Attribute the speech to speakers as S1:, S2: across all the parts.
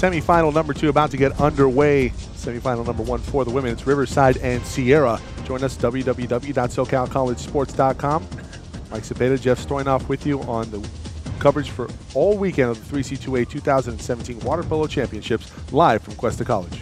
S1: semifinal number 2 about to get underway. Semifinal number 1 for the women. It's Riverside and Sierra. Join us, www.socalcollegesports.com. Mike Cepeda, Jeff Stoynoff with you on the coverage for all weekend of the 3C2A 2017 Water Polo Championships, live from Cuesta College.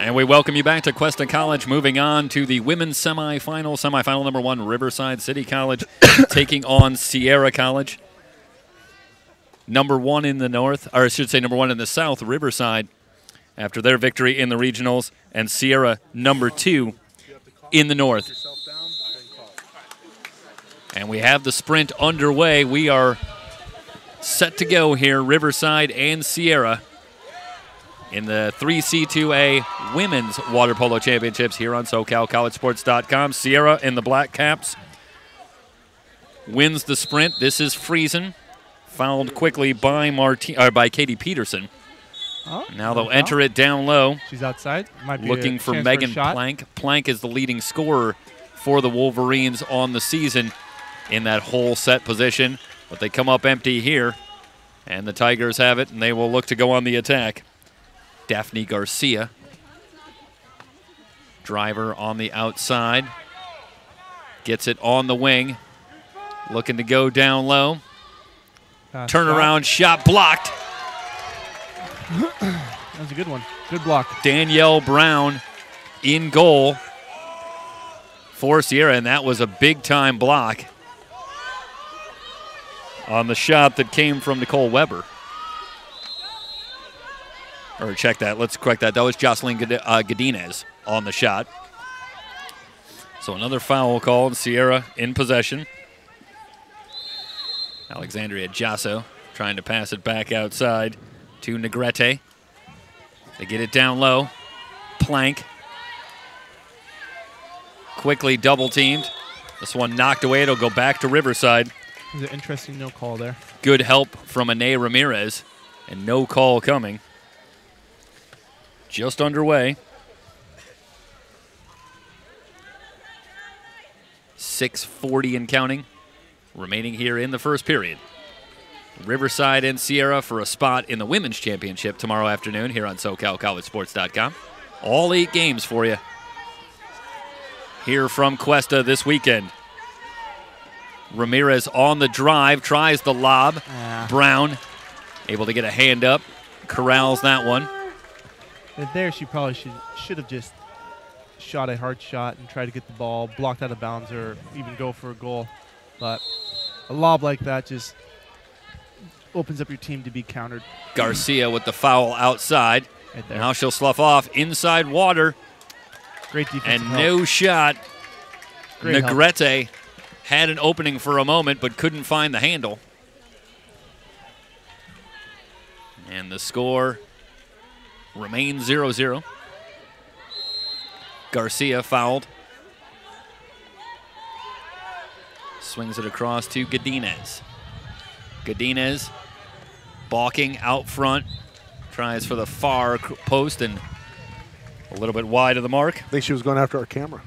S2: And we welcome you back to Cuesta College. Moving on to the women's semifinal. Semifinal number 1, Riverside City College taking on Sierra College. Number 1 in the north, or I should say number 1 in the south, Riverside, after their victory in the regionals, and Sierra number 2 in the north. And we have the sprint underway. We are set to go here, Riverside and Sierra, in the 3C2A Women's Water Polo Championships here on SoCalCollegeSports.com. Sierra in the black caps wins the sprint. This is Friesen, fouled quickly by Katie Peterson.
S3: Oh,
S2: now they'll enter it down low.
S3: She's outside. Might be
S2: looking for Megan Plank. Plank is the leading scorer for the Wolverines on the season in that whole set position. But they come up empty here, and the Tigers have it, and they will look to go on the attack. Daphne Garcia, driver on the outside, gets it on the wing, looking to go down low. Turnaround shot blocked.
S3: That was a good one. Good block.
S2: Danielle Brown in goal for Sierra, and that was a big-time block on the shot that came from Nicole Weber. Or check that. Let's correct that. That was Jocelyn Godinez on the shot. So another foul call, and Sierra in possession. Alexandria Jasso trying to pass it back outside to Negrete. They get it down low. Plank. Quickly double-teamed. This one knocked away. It'll go back to Riverside.
S3: There's an interesting no call there.
S2: Good help from Ane Ramirez, and no call coming. Just underway. 6:40 and counting remaining here in the first period. Riverside and Sierra for a spot in the Women's Championship tomorrow afternoon here on SoCalCollegeSports.com. All 8 games for you here from Cuesta this weekend. Ramirez on the drive, tries the lob. Brown able to get a hand up, corrals that one.
S3: There she probably should have just shot a hard shot and tried to get the ball blocked out of bounds or even go for a goal. But a lob like that just opens up your team to be countered.
S2: Garcia with the foul outside.
S3: Right there.
S2: Now she'll slough off inside water.
S3: Great defense.
S2: And no shot.
S3: Great
S2: Negrete had an opening for a moment but couldn't find the handle. And the score remains 0-0. Garcia fouled. Swings it across to Godinez. Godinez balking out front. Tries for the far post and a little bit wide of the mark.
S1: I think she was going after our camera.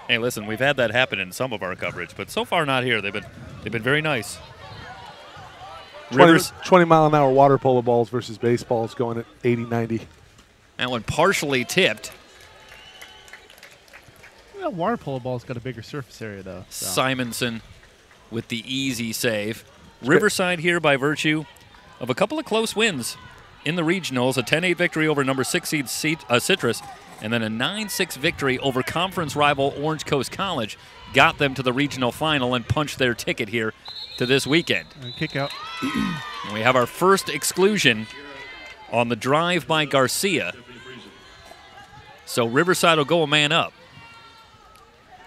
S2: Hey, listen, we've had that happen in some of our coverage, but so far not here. They've been very nice. Rivers.
S1: 20-mile-an-hour water polo balls versus baseballs going at 80, 90.
S2: That one partially tipped.
S3: Well, water polo ball's got a bigger surface area, though. So.
S2: Simonson with the easy save. Riverside here by virtue of a couple of close wins in the regionals, a 10-8 victory over number 6 seed Citrus, and then a 9-6 victory over conference rival Orange Coast College, got them to the regional final and punched their ticket here to this weekend.
S3: And kick out.
S2: We have our first exclusion on the drive by Garcia. So Riverside will go a man up.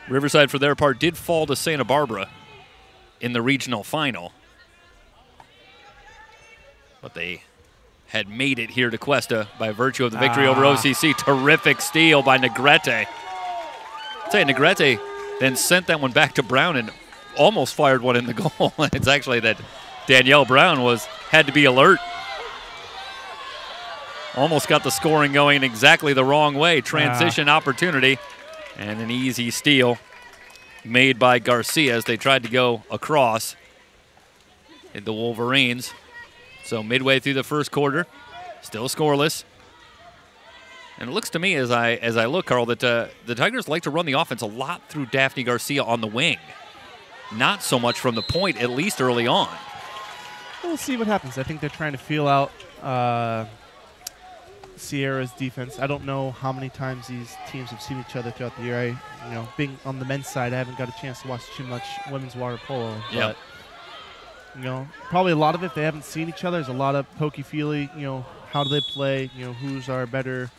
S2: Riverside, for their part, did fall to Santa Barbara in the regional final. But they had made it here to Cuesta by virtue of the victory over OCC. Terrific steal by Negrete. I'll tell you, Negrete then sent that one back to Brown and almost fired one in the goal. It's actually that Danielle Brown had to be alert. Almost got the scoring going exactly the wrong way. Transition opportunity and an easy steal made by Garcia as they tried to go across in the Wolverines. So midway through the first quarter, still scoreless. And it looks to me as I look, Carl, that the Tigers like to run the offense a lot through Daphne Garcia on the wing. Not so much from the point, at least early on.
S3: We'll see what happens. I think they're trying to feel out Sierra's defense. I don't know how many times these teams have seen each other throughout the year. Being on the men's side, I haven't got a chance to watch too much women's water polo.
S2: Yep.
S3: But, probably a lot of it, they haven't seen each other. There's a lot of pokey-feely, how do they play, who's our better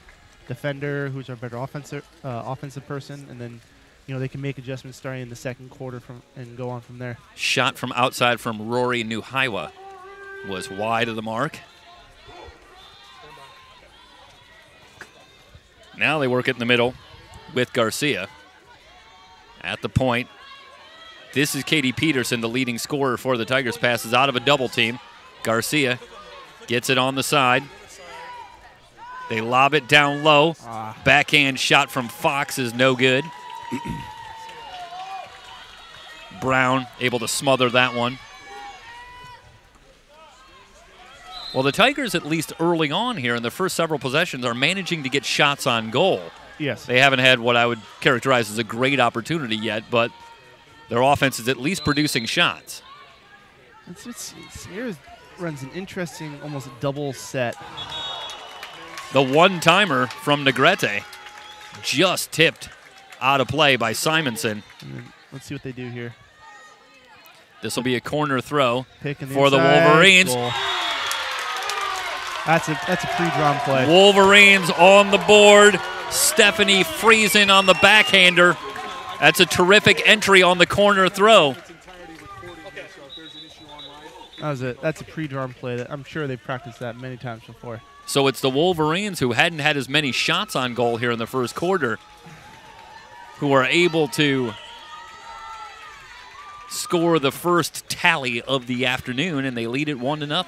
S3: defender, who's our better offensive person, and then, they can make adjustments starting in the second quarter and go on from there.
S2: Shot from outside from Rory Nuhaiwa was wide of the mark. Now they work it in the middle with Garcia. At the point, this is Katie Peterson, the leading scorer for the Tigers. Passes out of a double team. Garcia gets it on the side. They lob it down low. Backhand shot from Fox is no good. Brown able to smother that one. Well, the Tigers, at least early on here in the first several possessions, are managing to get shots on goal.
S3: Yes.
S2: They haven't had what I would characterize as a great opportunity yet, but their offense is at least producing shots.
S3: Sierra runs an interesting, almost double set.
S2: The one-timer from Negrete just tipped out of play by Simonson.
S3: Let's see what they do here.
S2: This will be a corner throw
S3: for
S2: the Wolverines.
S3: Goal. That's a pre-drawn play.
S2: Wolverines on the board. Stephanie Friesen on the backhander. That's a terrific entry on the corner throw.
S3: That's a pre-drawn play. I'm sure they've practiced that many times before.
S2: So it's the Wolverines, who hadn't had as many shots on goal here in the first quarter, who are able to score the first tally of the afternoon, and they lead it 1-0.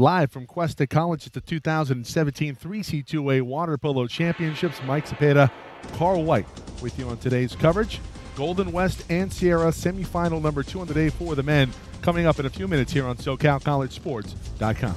S1: Live from Cuesta College at the 2017 3C2A Water Polo Championships, Mike Cepeda, Carl White with you on today's coverage. Golden West and Sierra semifinal number 2 on the day for the men, coming up in a few minutes here on SoCalCollegeSports.com.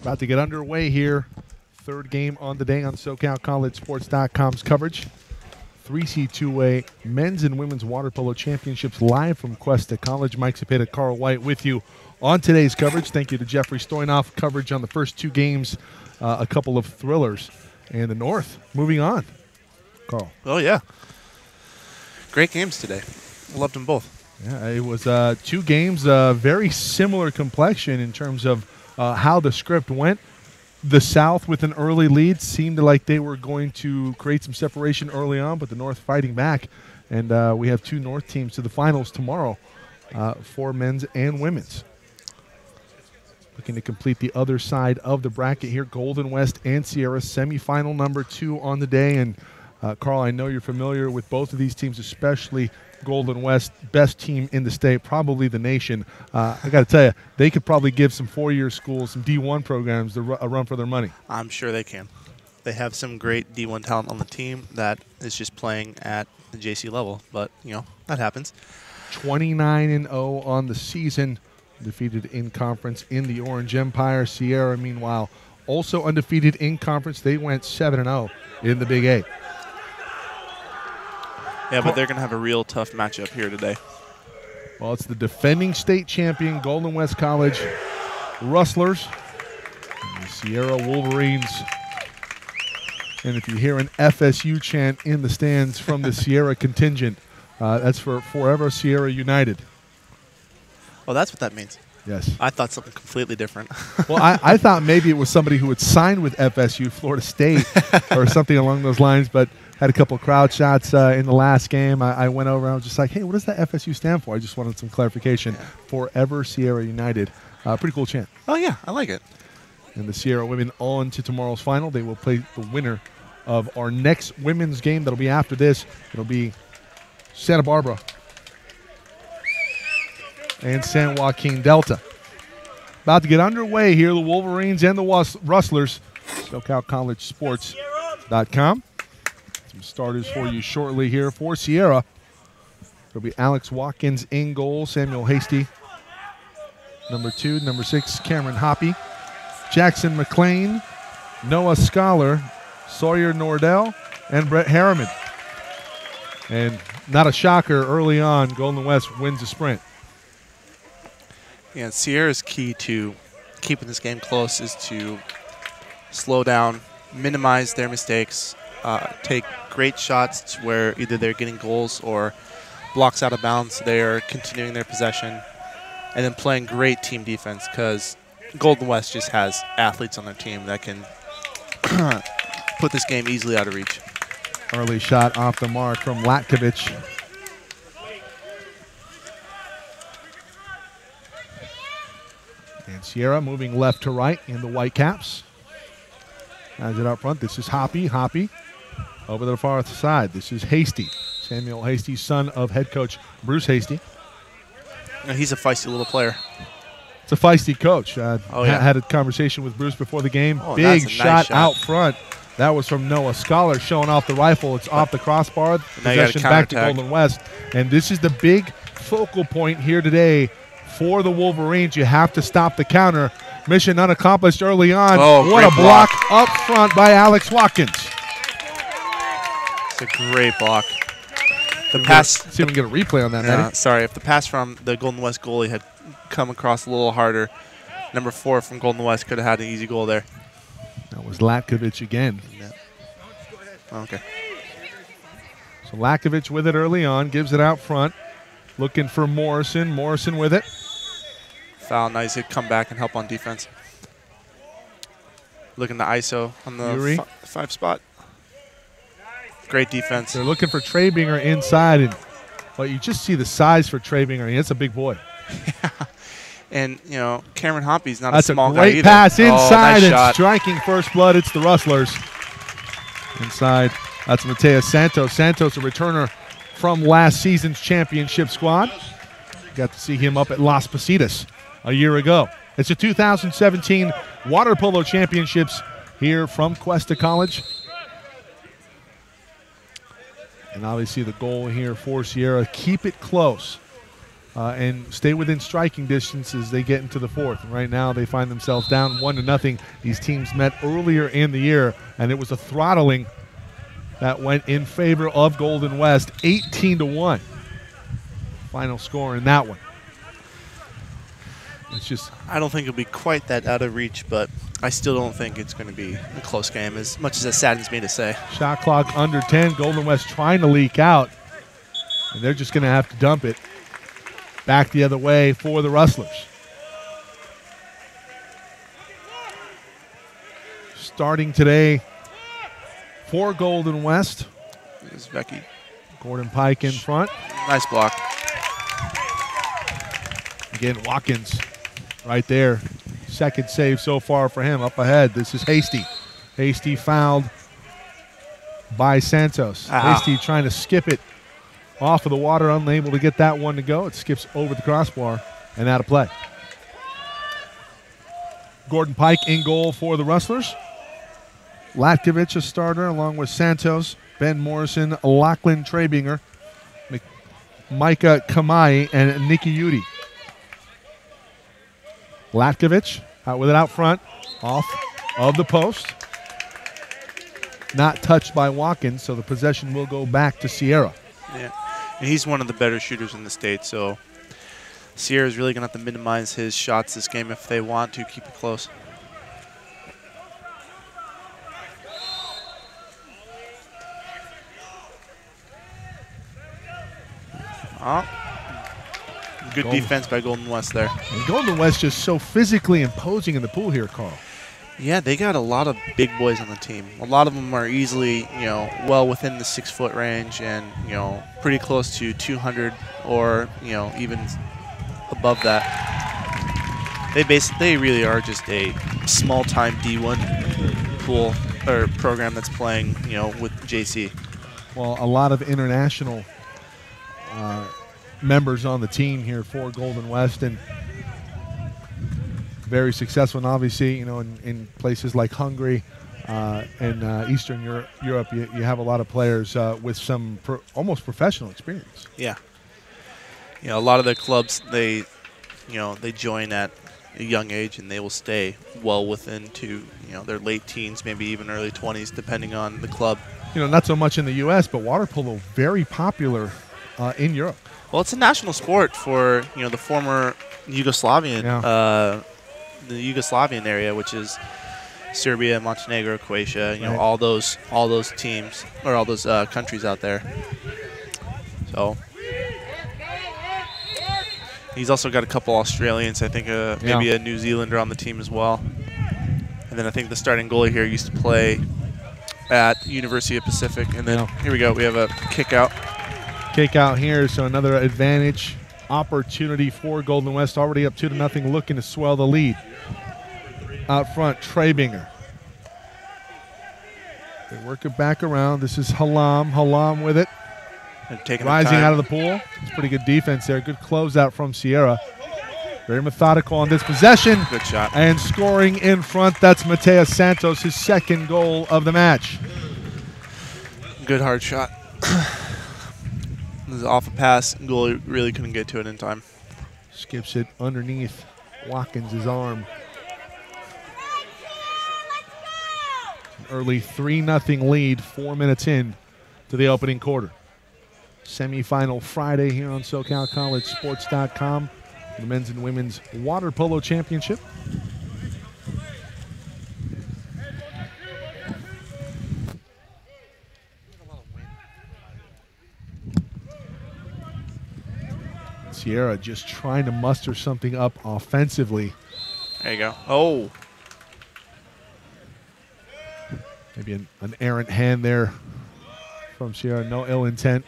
S1: About to get underway here. Third game on the day on SoCalCollegeSports.com's coverage. 3C2A Men's and Women's Water Polo Championships live from Cuesta College. Mike Cepeda, Carl White with you on today's coverage. Thank you to Jeffrey Stoynoff. Coverage on the first two games, a couple of thrillers. And the North moving on. Carl.
S4: Oh, yeah. Great games today. Loved them both.
S1: Yeah, it was two games, very similar complexion in terms of how the script went. The South with an early lead seemed like they were going to create some separation early on, but the North fighting back. And we have two North teams to the finals tomorrow for men's and women's. Looking to complete the other side of the bracket here. Golden West and Sierra semifinal number 2 on the day. And Carl, I know you're familiar with both of these teams, especially Golden West, best team in the state, probably the nation. I got to tell you, they could probably give some four-year schools, some D1 programs a run for their money.
S4: I'm sure they can. They have some great D1 talent on the team that is just playing at the JC level. But, you know, that happens.
S1: 29-0 on the season, defeated in conference in the Orange Empire. Sierra, meanwhile, also undefeated in conference. They went 7-0 in the Big 8.
S4: Yeah, but they're going to have a real tough matchup here today.
S1: Well, it's the defending state champion, Golden West College Rustlers. Sierra Wolverines. And if you hear an FSU chant in the stands from the Sierra contingent, that's for Forever Sierra United.
S4: Oh, that's what that means.
S1: Yes.
S4: I thought something completely different.
S1: Well, I thought maybe it was somebody who had signed with FSU, Florida State, or something along those lines, but had a couple of crowd shots in the last game. I went over and I was just like, hey, what does that FSU stand for? I just wanted some clarification. Yeah. Forever Sierra United. Pretty cool chant.
S4: Oh, yeah, I like it.
S1: And the Sierra women on to tomorrow's final. They will play the winner of our next women's game. That'll be after this. It'll be Santa Barbara and San Joaquin Delta. About to get underway here, the Wolverines and the Rustlers. SoCalCollegeSports.com. Some starters for you shortly here for Sierra. It'll be Alex Watkins in goal, Samuel Hasty. Number 2, number 6, Cameron Hoppy. Jackson McLean, Noah Scholar, Sawyer Nordell, and Brett Harriman. And not a shocker, early on, Golden West wins the sprint.
S4: Yeah, Sierra's key to keeping this game close is to slow down, minimize their mistakes, take great shots where either they're getting goals or blocks out of bounds. They are continuing their possession, and then playing great team defense because Golden West just has athletes on their team that can put this game easily out of reach.
S1: Early shot off the mark from Latkovich. And Sierra moving left to right in the Whitecaps. Has it out front. This is Hoppy. Hoppy over to the far side. This is Hasty. Samuel Hasty, son of head coach Bruce Hasty.
S4: And he's a feisty little player.
S1: It's a feisty coach. Had a conversation with Bruce before the game. Big
S4: nice
S1: shot out front. That was from Noah Scholar showing off the rifle. It's off the crossbar. Possession back to Golden West. And this is the big focal point here today for the Wolverines. You have to stop the counter. Mission unaccomplished early on.
S4: Oh,
S1: what a block up front by Alex Watkins.
S4: It's a great block. The pass.
S1: See if we can get a replay on that, Matty.
S4: Sorry, if the pass from the Golden West goalie had come across a little harder, number 4 from Golden West could have had an easy goal there.
S1: That was Latkovich again.
S4: Yeah. Okay.
S1: So Latkovich with it early on, gives it out front. Looking for Morrison. Morrison with it.
S4: Foul, nice to come back and help on defense. Looking to ISO on the 5 spot. Great defense.
S1: They're looking for Trebinger inside, and well, you just see the size for Trebinger. That's a big boy.
S4: Yeah. And, you know, Cameron Hoppy's not a small guy
S1: That's a great
S4: either.
S1: pass inside
S4: nice
S1: and
S4: shot.
S1: striking first blood. It's the Rustlers. Inside, that's Mateus Santos. Santos, a returner from last season's championship squad. Got to see him up at Las Positas a year ago. It's the 2017 Water Polo Championships here from Cuesta College. And obviously the goal here for Sierra, keep it close and stay within striking distance as they get into the fourth. And right now they find themselves down 1-0. These teams met earlier in the year, and it was a throttling that went in favor of Golden West, 18-1. Final score in that one. It's just,
S4: I don't think it'll be quite that out of reach, but I still don't think it's going to be a close game, as much as it saddens me to say.
S1: Shot clock under 10. Golden West trying to leak out, and they're just going to have to dump it back the other way for the Rustlers. Starting today for Golden West.
S4: There's Becky.
S1: Gordon Pike in front.
S4: Nice block.
S1: Again, Watkins right there. Second save so far for him up ahead. This is Hasty. Hasty fouled by Santos. Hasty trying to skip it off of the water, unable to get that one to go. It skips over the crossbar and out of play. Gordon Pike in goal for the Rustlers. Latkovich, a starter, along with Santos, Ben Morrison, Lachlan Trebinger, Micah Kamai, and Nikki Udy. Latkovich out with it out front, off of the post. Not touched by Watkins, so the possession will go back to Sierra.
S4: Yeah, and he's one of the better shooters in the state, so Sierra's really going to have to minimize his shots this game if they want to keep it close. Oh. Good defense by Golden West there.
S1: And Golden West just so physically imposing in the pool here, Carl.
S4: Yeah, they got a lot of big boys on the team. A lot of them are easily, well within the 6-foot range and, pretty close to 200 or, even above that. They really are just a small-time D1 pool or program that's playing, with JC.
S1: Well, a lot of international members on the team here for Golden West, and very successful. And obviously, in places like Hungary and Eastern Europe, you have a lot of players with some almost professional experience.
S4: Yeah. A lot of the clubs, they join at a young age, and they will stay well within to their late teens, maybe even early 20s, depending on the club.
S1: Not so much in the U.S., but water polo very popular in Europe.
S4: Well, it's a national sport for the former Yugoslavian, the Yugoslavian area, which is Serbia, Montenegro, Croatia.
S1: Right.
S4: All those teams or all those countries out there. So he's also got a couple Australians. I think maybe a New Zealander on the team as well. And then I think the starting goalie here used to play at University of Pacific. And then here we go. We have a kick out.
S1: Kick out here, so another advantage opportunity for Golden West. Already up 2-0, looking to swell the lead. Out front, Trebinger. They work it back around. This is Halam. Halam with it.
S4: And taking
S1: rising out of the pool. It's pretty good defense there. Good closeout from Sierra. Very methodical on this possession.
S4: Good shot.
S1: And scoring in front. That's Mateus Santos, his second goal of the match.
S4: Good hard shot. This is off a pass. Goalie really couldn't get to it in time.
S1: Skips it underneath Watkins' arm. An early 3-0 lead, 4 minutes in to the opening quarter. Semifinal Friday here on SoCalCollegeSports.com. The men's and women's water polo championship. Sierra just trying to muster something up offensively.
S4: There you go. Oh.
S1: Maybe an errant hand there from Sierra. No ill intent.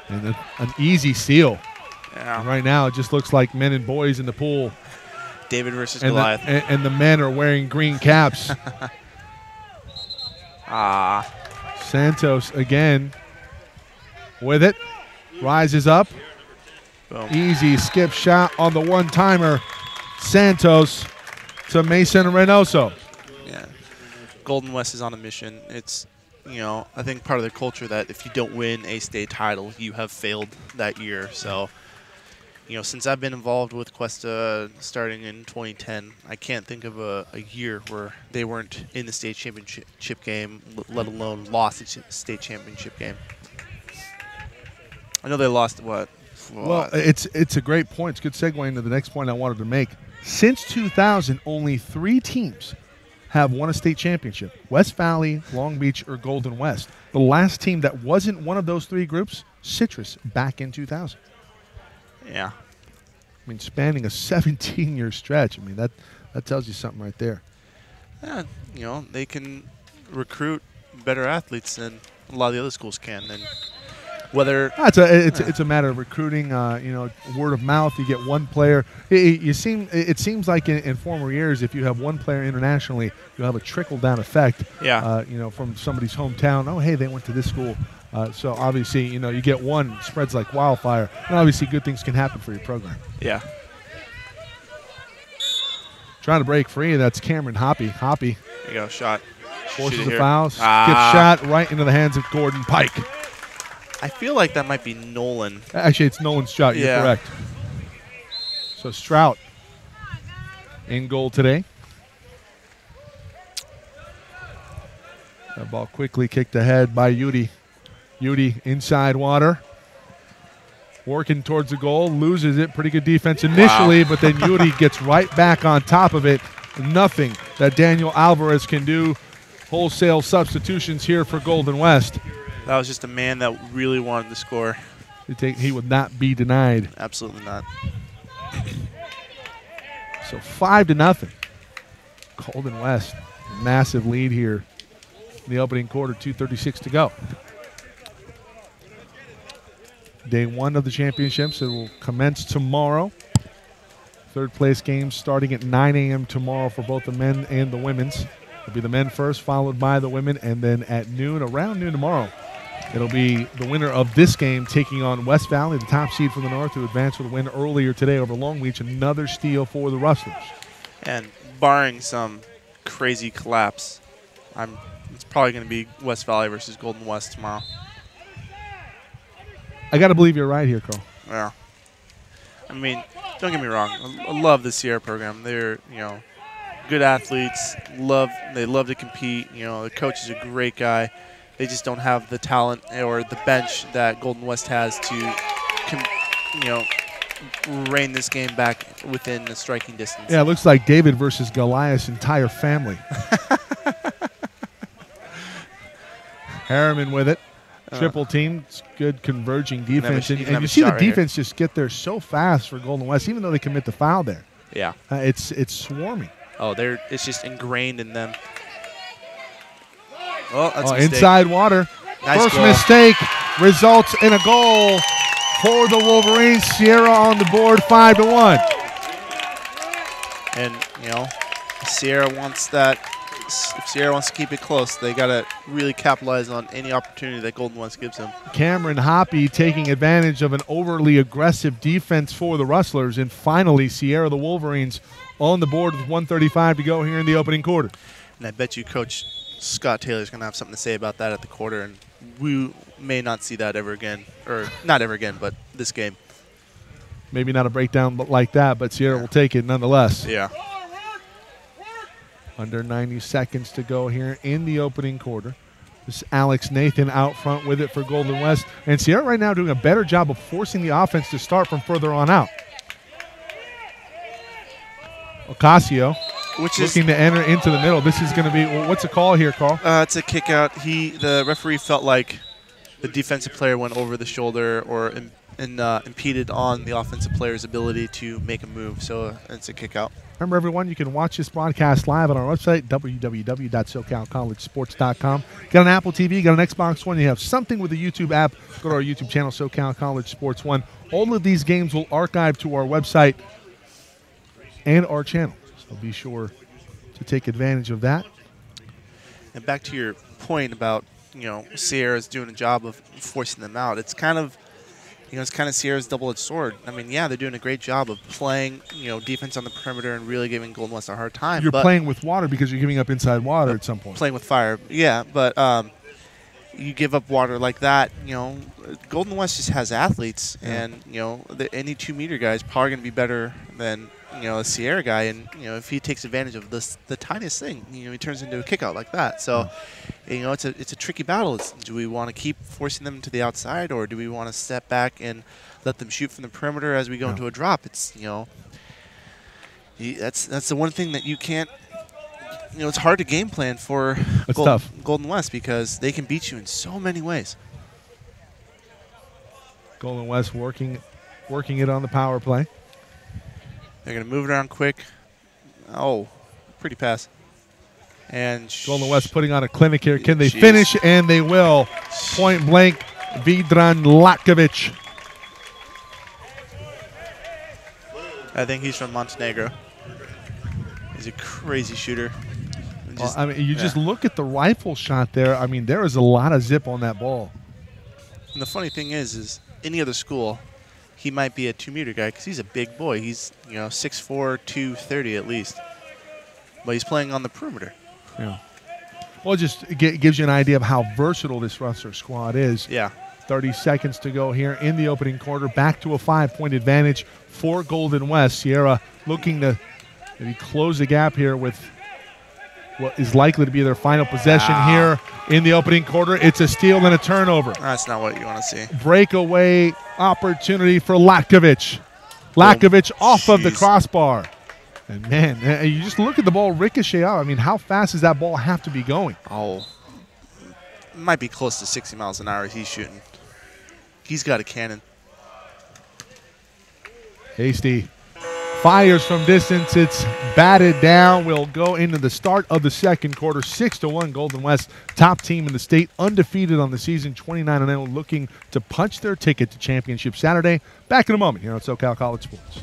S1: And an easy steal.
S4: Yeah.
S1: And right now, it just looks like men and boys in the pool.
S4: David versus
S1: And
S4: Goliath.
S1: and the men are wearing green caps. Santos again with it. Rises up.
S4: Boom.
S1: Easy skip shot on the one-timer. Santos to Mason Reynoso.
S4: Yeah. Golden West is on a mission. It's, I think part of their culture that if you don't win a state title, you have failed that year. So, since I've been involved with Cuesta starting in 2010, I can't think of a year where they weren't in the state championship game, let alone lost the state championship game. I know they lost, what?
S1: Well, it's a great point. It's a good segue into the next point I wanted to make. Since 2000, only 3 teams have won a state championship: West Valley, Long Beach, or Golden West. The last team that wasn't one of those 3 groups, Citrus, back in 2000.
S4: Yeah.
S1: I mean, spanning a 17-year stretch. I mean, that tells you something right there.
S4: Yeah, they can recruit better athletes than a lot of the other schools can. And whether
S1: it's a matter of recruiting, word of mouth. You get one player. It seems like in former years, if you have one player internationally, you'll have a trickle-down effect.
S4: Yeah.
S1: From somebody's hometown. Oh, hey, they went to this school. So obviously, you get one, it spreads like wildfire, and obviously good things can happen for your program.
S4: Yeah.
S1: Trying to break free. That's Cameron Hoppy. Hoppy
S4: There you go. Shot.
S1: forces a foul. Skip shot right into the hands of Gordon Pike.
S4: I feel like that might be Nolan.
S1: Actually, it's Nolan's shot. You're correct. So Strout in goal today. That ball quickly kicked ahead by Yudi. Yudi inside water. Working towards the goal. Loses it. Pretty good defense initially, but then Yudi gets right back on top of it. Nothing that Daniel Alvarez can do. Wholesale substitutions here for Golden West.
S4: That was just a man that really wanted to score.
S1: He would not be denied.
S4: Absolutely not.
S1: So 5-0. Golden West, massive lead here in the opening quarter, 2:36 to go. Day 1 of the championships. It will commence tomorrow. Third place games starting at 9 a.m. tomorrow for both the men and the women's. It'll be the men first, followed by the women, and then at noon, around noon tomorrow, it'll be the winner of this game taking on West Valley, the top seed from the north, who advanced with a win earlier today over Long Beach. Another steal for the Rustlers.
S4: And barring some crazy collapse, it's probably going to be West Valley versus Golden West tomorrow.
S1: I got to believe you're right here, Carl.
S4: Yeah. I mean, don't get me wrong. I love the Sierra program. They're, good athletes. They love to compete. The coach is a great guy. They just don't have the talent or the bench that Golden West has to, rein this game back within a striking distance.
S1: Yeah, it looks like David versus Goliath's entire family. Harriman with it. Triple team. It's good converging defense. And you see the defense just get there so fast for Golden West, even though they commit the foul there.
S4: Yeah.
S1: It's swarming.
S4: Oh, it's just ingrained in them. Well, that's a mistake.
S1: Inside water.
S4: Nice
S1: First
S4: goal.
S1: mistake results in a goal for the Wolverines. Sierra on the board, 5-1.
S4: And, Sierra wants that. If Sierra wants to keep it close, they got to really capitalize on any opportunity that Golden West gives them.
S1: Cameron Hoppy taking advantage of an overly aggressive defense for the Rustlers. And finally, Sierra, the Wolverines, on the board with 1:35 to go here in the opening quarter.
S4: And I bet you Coach Scott Taylor's going to have something to say about that at the quarter, and we may not see that ever again. Or not ever again, but this game.
S1: Maybe not a breakdown like that, but Sierra will take it nonetheless.
S4: Yeah.
S1: Under 90 seconds to go here in the opening quarter. This is Alex Nathan out front with it for Golden West. And Sierra right now doing a better job of forcing the offense to start from further on out. Ocasio looking to enter into the middle. This is going to be, what's the call here, Carl?
S4: It's a kick out. The referee felt like the defensive player went over the shoulder or impeded on the offensive player's ability to make a move. So it's a kick out.
S1: Remember, everyone, you can watch this broadcast live on our website, www.socalcollege.sports.com. Got an Apple TV, got an Xbox One, you have something with the YouTube app, go to our YouTube channel, SoCal College Sports 1. All of these games will archive to our website and our channel. So be sure to take advantage of that.
S4: And back to your point about, Sierra's doing a job of forcing them out. It's kind of Sierra's double-edged sword. I mean, yeah, they're doing a great job of playing, defense on the perimeter and really giving Golden West a hard time.
S1: You're playing with water because you're giving up inside water at some point.
S4: Playing with fire, yeah, but you give up water like that, Golden West just has athletes, and, any 2-meter guy is probably going to be better than, a Sierra guy, and, if he takes advantage of the tiniest thing, he turns into a kickout like that. So, it's a tricky battle. Do we want to keep forcing them to the outside, or do we want to step back and let them shoot from the perimeter as we go into a drop? It's, that's the one thing that you can't, it's hard to game plan for Golden West because they can beat you in so many ways.
S1: Golden West working it on the power play.
S4: They're going to move it around quick. Oh, pretty pass. And
S1: Golden West putting on a clinic here. Can they finish? And they will. Point blank, Vidran Latkovic.
S4: I think he's from Montenegro. He's a crazy shooter.
S1: You just look at the rifle shot there. I mean, there is a lot of zip on that ball.
S4: And the funny thing is any other school, he might be a 2-meter guy because he's a big boy. He's 6'4", 230 at least. But he's playing on the perimeter.
S1: Yeah. Well, it just gives you an idea of how versatile this Rustler squad is.
S4: Yeah.
S1: 30 seconds to go here in the opening quarter. Back to a 5-point advantage for Golden West. Sierra looking to maybe close the gap here with what is likely to be their final possession here in the opening quarter. It's a steal and a turnover.
S4: That's not what you want to see.
S1: Breakaway opportunity for Latkovic. Latkovic off of the crossbar. And, man, you just look at the ball ricochet out. I mean, how fast does that ball have to be going?
S4: Oh, it might be close to 60 miles an hour he's shooting. He's got a cannon.
S1: Hasty fires from distance. It's batted down. We'll go into the start of the second quarter. 6-1 Golden West, top team in the state, undefeated on the season, 29-0, looking to punch their ticket to championship Saturday. Back in a moment here on SoCal College Sports.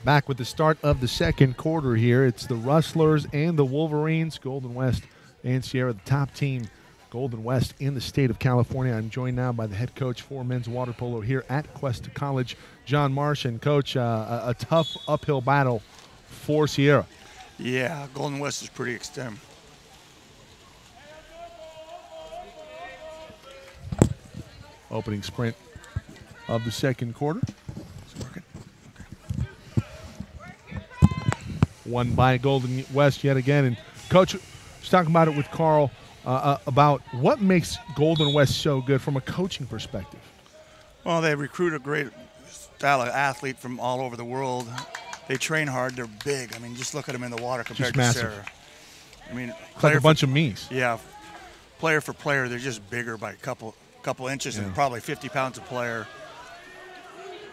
S1: Back with the start of the second quarter here. It's the Rustlers and the Wolverines, Golden West and Sierra, the top team, Golden West in the state of California. I'm joined now by the head coach for men's water polo here at Cuesta College, John Marsh. And Coach, a tough uphill battle for Sierra.
S5: Yeah, Golden West is pretty extreme.
S1: Opening sprint of the second quarter.
S5: It's working.
S1: Won by Golden West yet again. And Coach was talking about it with Carl about what makes Golden West so good from a coaching perspective.
S5: Well, they recruit a great style of athlete from all over the world. They train hard. They're big. I mean, just look at them in the water compared to Sarah. I mean,
S1: it's like a bunch of me's.
S5: Yeah, player for player, they're just bigger by a couple inches and probably 50 pounds a player.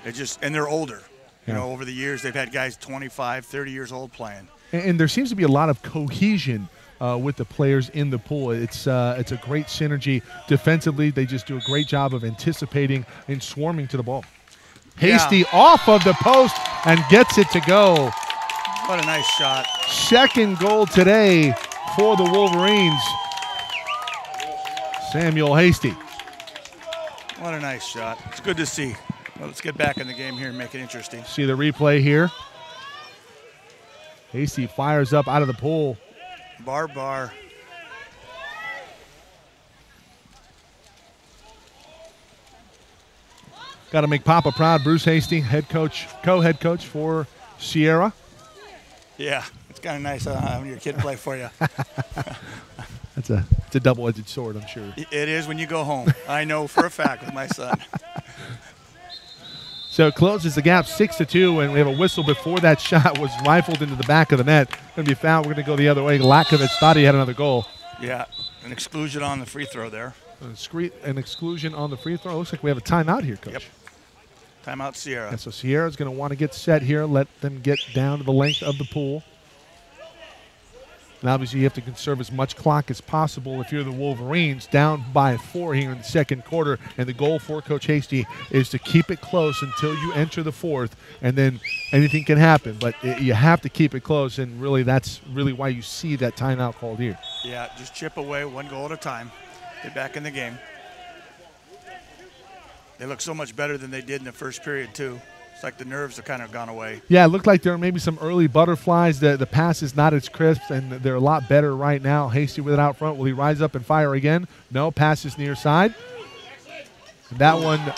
S5: And they're older. You know, over the years, they've had guys 25, 30 years old playing.
S1: And there seems to be a lot of cohesion with the players in the pool. It's a great synergy. Defensively, they just do a great job of anticipating and swarming to the ball. Hasty off of the post and gets it to go.
S5: What a nice shot.
S1: Second goal today for the Wolverines. Samuel Hasty.
S5: What a nice shot. It's good to see. Well, let's get back in the game here and make it interesting.
S1: See the replay here. Hasty fires up out of the pool.
S5: Bar.
S1: Got to make Papa proud. Bruce Hasty, head coach, co-head coach for Sierra.
S5: Yeah, it's kind of nice having your kid play for you.
S1: It's a double-edged sword, I'm sure.
S5: It is when you go home. I know for a fact with my son.
S1: So it closes the gap 6-2, and we have a whistle before that shot was rifled into the back of the net. Going to be fouled. We're going to go the other way. Lakovich thought he had another goal.
S5: Yeah, an exclusion on the free throw there.
S1: An exclusion on the free throw. Looks like we have a timeout here, Coach.
S5: Yep. Timeout Sierra.
S1: Yeah, so Sierra's going to want to get set here, let them get down to the length of the pool. And obviously you have to conserve as much clock as possible if you're the Wolverines, down by 4 here in the second quarter. And the goal for Coach Hasty is to keep it close until you enter the fourth, and then anything can happen. But you have to keep it close, and really that's really why you see that timeout called here.
S5: Yeah, just chip away, 1 goal at a time. Get back in the game. They look so much better than they did in the first period, too. It's like the nerves have kind of gone away.
S1: Yeah, it looked like there were maybe some early butterflies. The pass is not as crisp, and they're a lot better right now. Hasty with it out front. Will he rise up and fire again? No, passes near side. And that one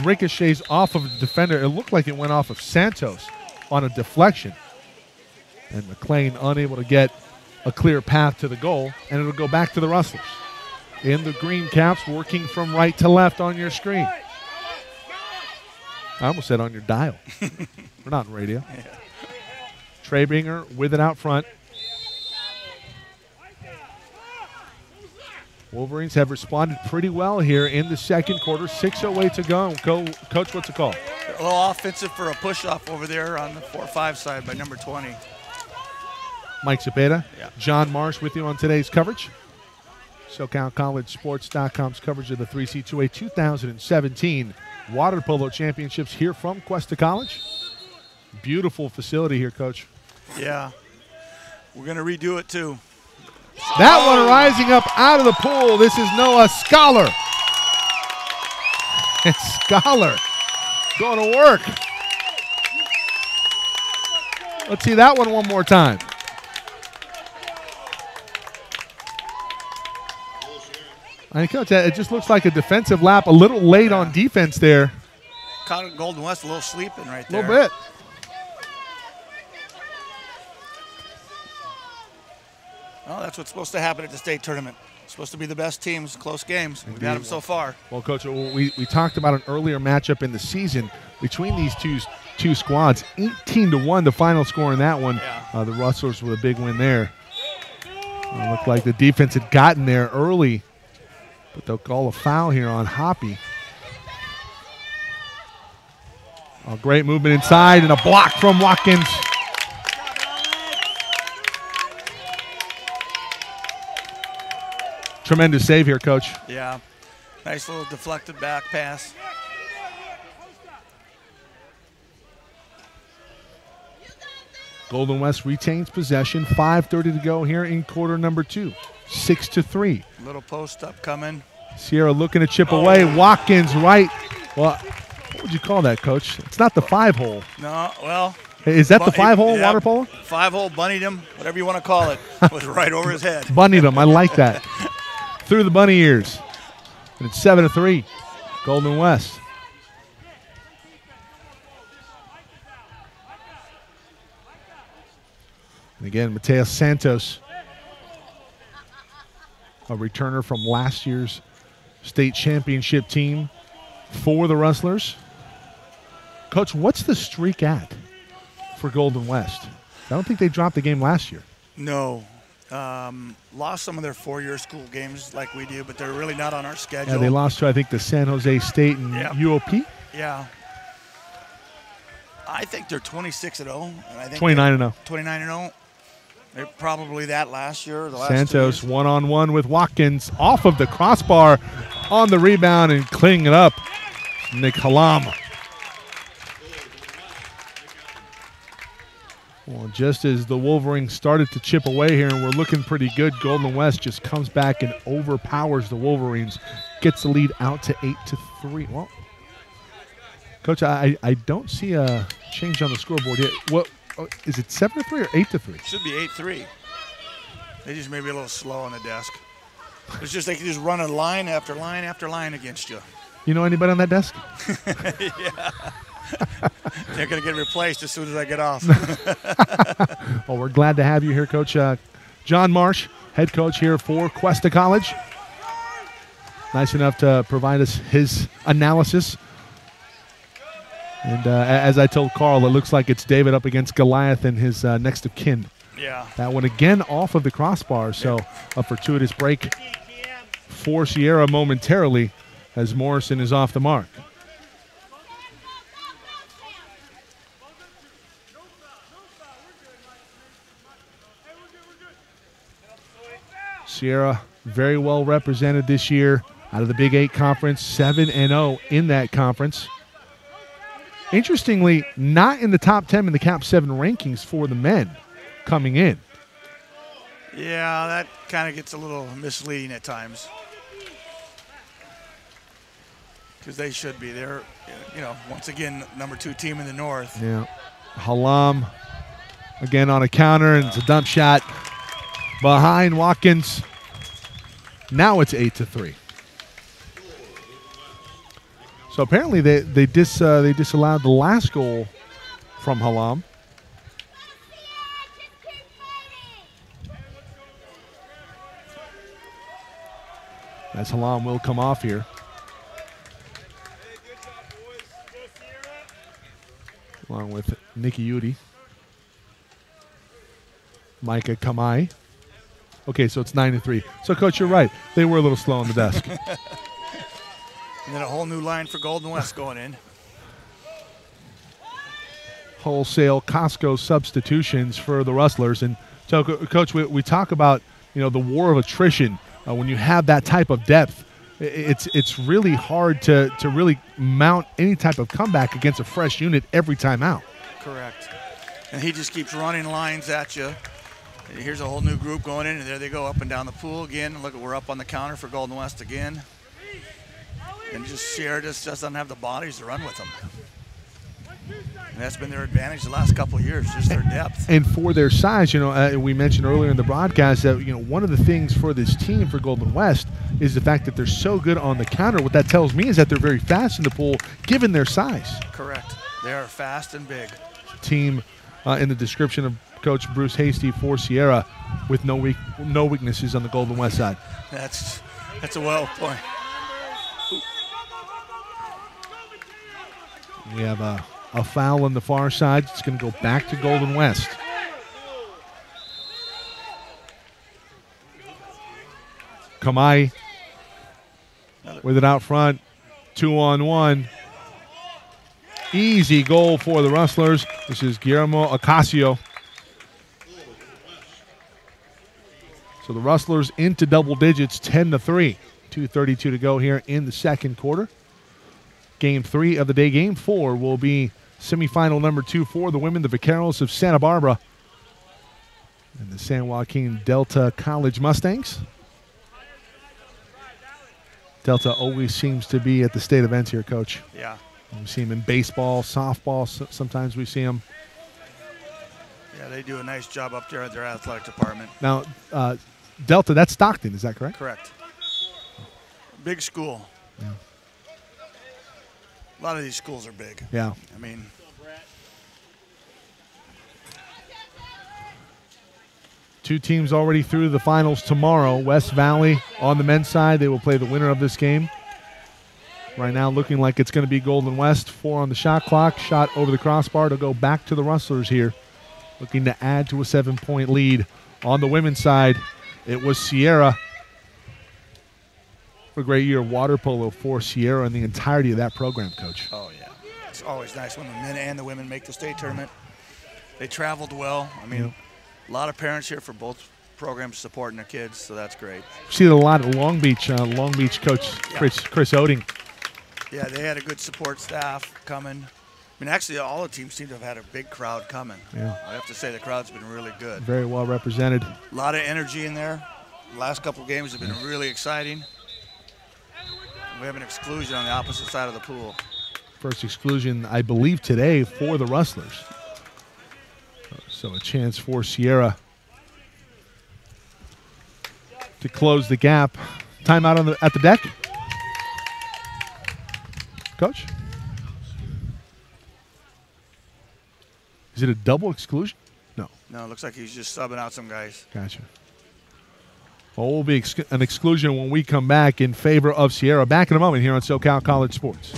S1: ricochets off of the defender. It looked like it went off of Santos on a deflection. And McLean unable to get a clear path to the goal, and it'll go back to the Rustlers. In the green caps, working from right to left on your screen. I almost said on your dial. We're not on radio. Yeah. Trebinger with it out front. Wolverines have responded pretty well here in the second quarter. 6:08 to go. Coach, what's the call?
S5: A little offensive for a push-off over there on the 4-5 side by number 20.
S1: Mike Cepeda,
S5: Yeah.
S1: John Marsh with you on today's coverage. SoCalCollegeSports.com's coverage of the 3C2A 2017 Water Polo Championships here from Cuesta College. Beautiful facility here, Coach.
S5: Yeah. We're going to redo it, too.
S1: That one rising up out of the pool. This is Noah Scholar. And Scholar going to work. Let's see that one more time. I think, Coach, it just looks like a defensive lap, a little late on defense there.
S5: Caught Golden West a little sleeping right there.
S1: A little bit.
S5: Well, that's what's supposed to happen at the state tournament. It's supposed to be the best teams, close games. We've had them so far.
S1: Well, Coach, we talked about an earlier matchup in the season between these two squads. 18-1 the final score in that one.
S5: Yeah.
S1: The Rustlers with a big win there. It looked like the defense had gotten there early, but they'll call a foul here on Hoppy. A great movement inside and a block from Watkins. Tremendous save here, Coach.
S5: Yeah. Nice little deflected back pass.
S1: Golden West retains possession. 5:30 to go here in quarter number 2. 6-3.
S5: Little post up coming.
S1: Sierra looking to chip away. Watkins right. Well, what would you call that, Coach? It's not the 5-hole.
S5: No, well.
S1: Is that the 5-hole water polo?
S5: 5-hole bunnied him, whatever you want to call it. Was right over his head.
S1: Bunnied him. I like that. Through the bunny ears. And it's 7-3. Golden West. And again, Mateus Santos, a returner from last year's state championship team for the Rustlers. Coach, what's the streak at for Golden West? I don't think they dropped the game last year.
S5: No. Lost some of their 4-year school games like we do, but they're really not on our schedule.
S1: Yeah, they lost to, I think, the San Jose State and UOP.
S5: Yeah. I think they're 26-0.
S1: 29-0.
S5: 29-0. They're probably that last year. The last
S1: Santos one-on-one with Watkins off of the crossbar on the rebound and cleaning it up. Nick Halam. Well, just as the Wolverines started to chip away here and we're looking pretty good, Golden West just comes back and overpowers the Wolverines. Gets the lead out to 8-3. Well, Coach, I don't see a change on the scoreboard yet. What is it, 7-3 or 8-3?
S5: Should be 8-3. They just may be a little slow on the desk. It's just they can just run a line after line after line against you.
S1: You know anybody on that desk?
S5: Yeah. They're going to get replaced as soon as I get off.
S1: Well, we're glad to have you here, Coach. John Marsh, head coach here for Cuesta College. Nice enough to provide us his analysis. And as I told Carl, it looks like it's David up against Goliath and his next of kin.
S5: Yeah.
S1: That one again off of the crossbar, so a fortuitous break for Sierra momentarily as Morrison is off the mark. Sierra very well represented this year out of the Big 8 Conference, 7-0 in that conference. Interestingly, not in the top 10 in the Cap 7 rankings for the men coming in.
S5: Yeah, that kind of gets a little misleading at times. Because they should be. They're, once again, number 2 team in the North.
S1: Yeah. Halam again on a counter, and it's a dump shot behind Watkins. Now it's 8-3. So apparently they disallowed the last goal from Halam. As Halam will come off here. Along with Nikki Udi. Micah Kamai. Okay, so it's 9-3. So, Coach, you're right. They were a little slow on the desk.
S5: And then a whole new line for Golden West going in.
S1: Wholesale Costco substitutions for the Rustlers. And so, Coach, we talk about, the war of attrition. When you have that type of depth, it's really hard to really mount any type of comeback against a fresh unit every time out.
S5: Correct. And he just keeps running lines at you. Here's a whole new group going in, and there they go up and down the pool again. Look, we're up on the counter for Golden West again. And just Sierra just doesn't have the bodies to run with them. And that's been their advantage the last couple of years, just their depth.
S1: And for their size, we mentioned earlier in the broadcast that, one of the things for this team, for Golden West, is the fact that they're so good on the counter. What that tells me is that they're very fast in the pool, given their size.
S5: Correct. They are fast and big.
S1: Team in the description of Coach Bruce Hasty for Sierra with no weaknesses on the Golden West side.
S5: That's a well point.
S1: We have a foul on the far side. It's going to go back to Golden West. Kamai with it out front. 2-on-1. Easy goal for the Rustlers. This is Guillermo Ocasio. So the Rustlers into double digits, 10-3. 2:32 to go here in the second quarter. Game 3 of the day. Game 4 will be semifinal number 2 for the women, the Vaqueros of Santa Barbara and the San Joaquin Delta College Mustangs. Delta always seems to be at the state events here, Coach.
S5: Yeah.
S1: We see them in baseball, softball. Sometimes we see them.
S5: Yeah, they do a nice job up there at their athletic department.
S1: Now, Delta, that's Stockton, is that correct?
S5: Correct. Big school.
S1: Yeah.
S5: A lot of these schools are big.
S1: Yeah.
S5: I mean,
S1: two teams already through the finals tomorrow. West Valley on the men's side. They will play the winner of this game. Right now looking like it's going to be Golden West. 4 on the shot clock. Shot over the crossbar to go back to the Rustlers here. Looking to add to a 7-point lead. On the women's side, it was Sierra. A great year of water polo for Sierra and the entirety of that program, Coach.
S5: oh, yeah. It's always nice when the men and the women make the state tournament. They traveled well. I mean, a lot of parents here for both programs supporting their kids, so that's great.
S1: See a lot at Long Beach coach Chris Oding.
S5: Yeah, they had a good support staff coming. I mean, actually, all the teams seem to have had a big crowd coming.
S1: Yeah.
S5: I have to say the crowd's been really good.
S1: Very well represented.
S5: A lot of energy in there. The last couple of games have been really exciting. We have an exclusion on the opposite side of the pool.
S1: First exclusion, I believe, today for the Rustlers. So a chance for Sierra to close the gap. Timeout at the deck. Coach? Is it a double exclusion? No.
S5: No, it looks like he's just subbing out some guys.
S1: Gotcha. Well, will be an exclusion when we come back in favor of Sierra. Back in a moment here on SoCal College Sports.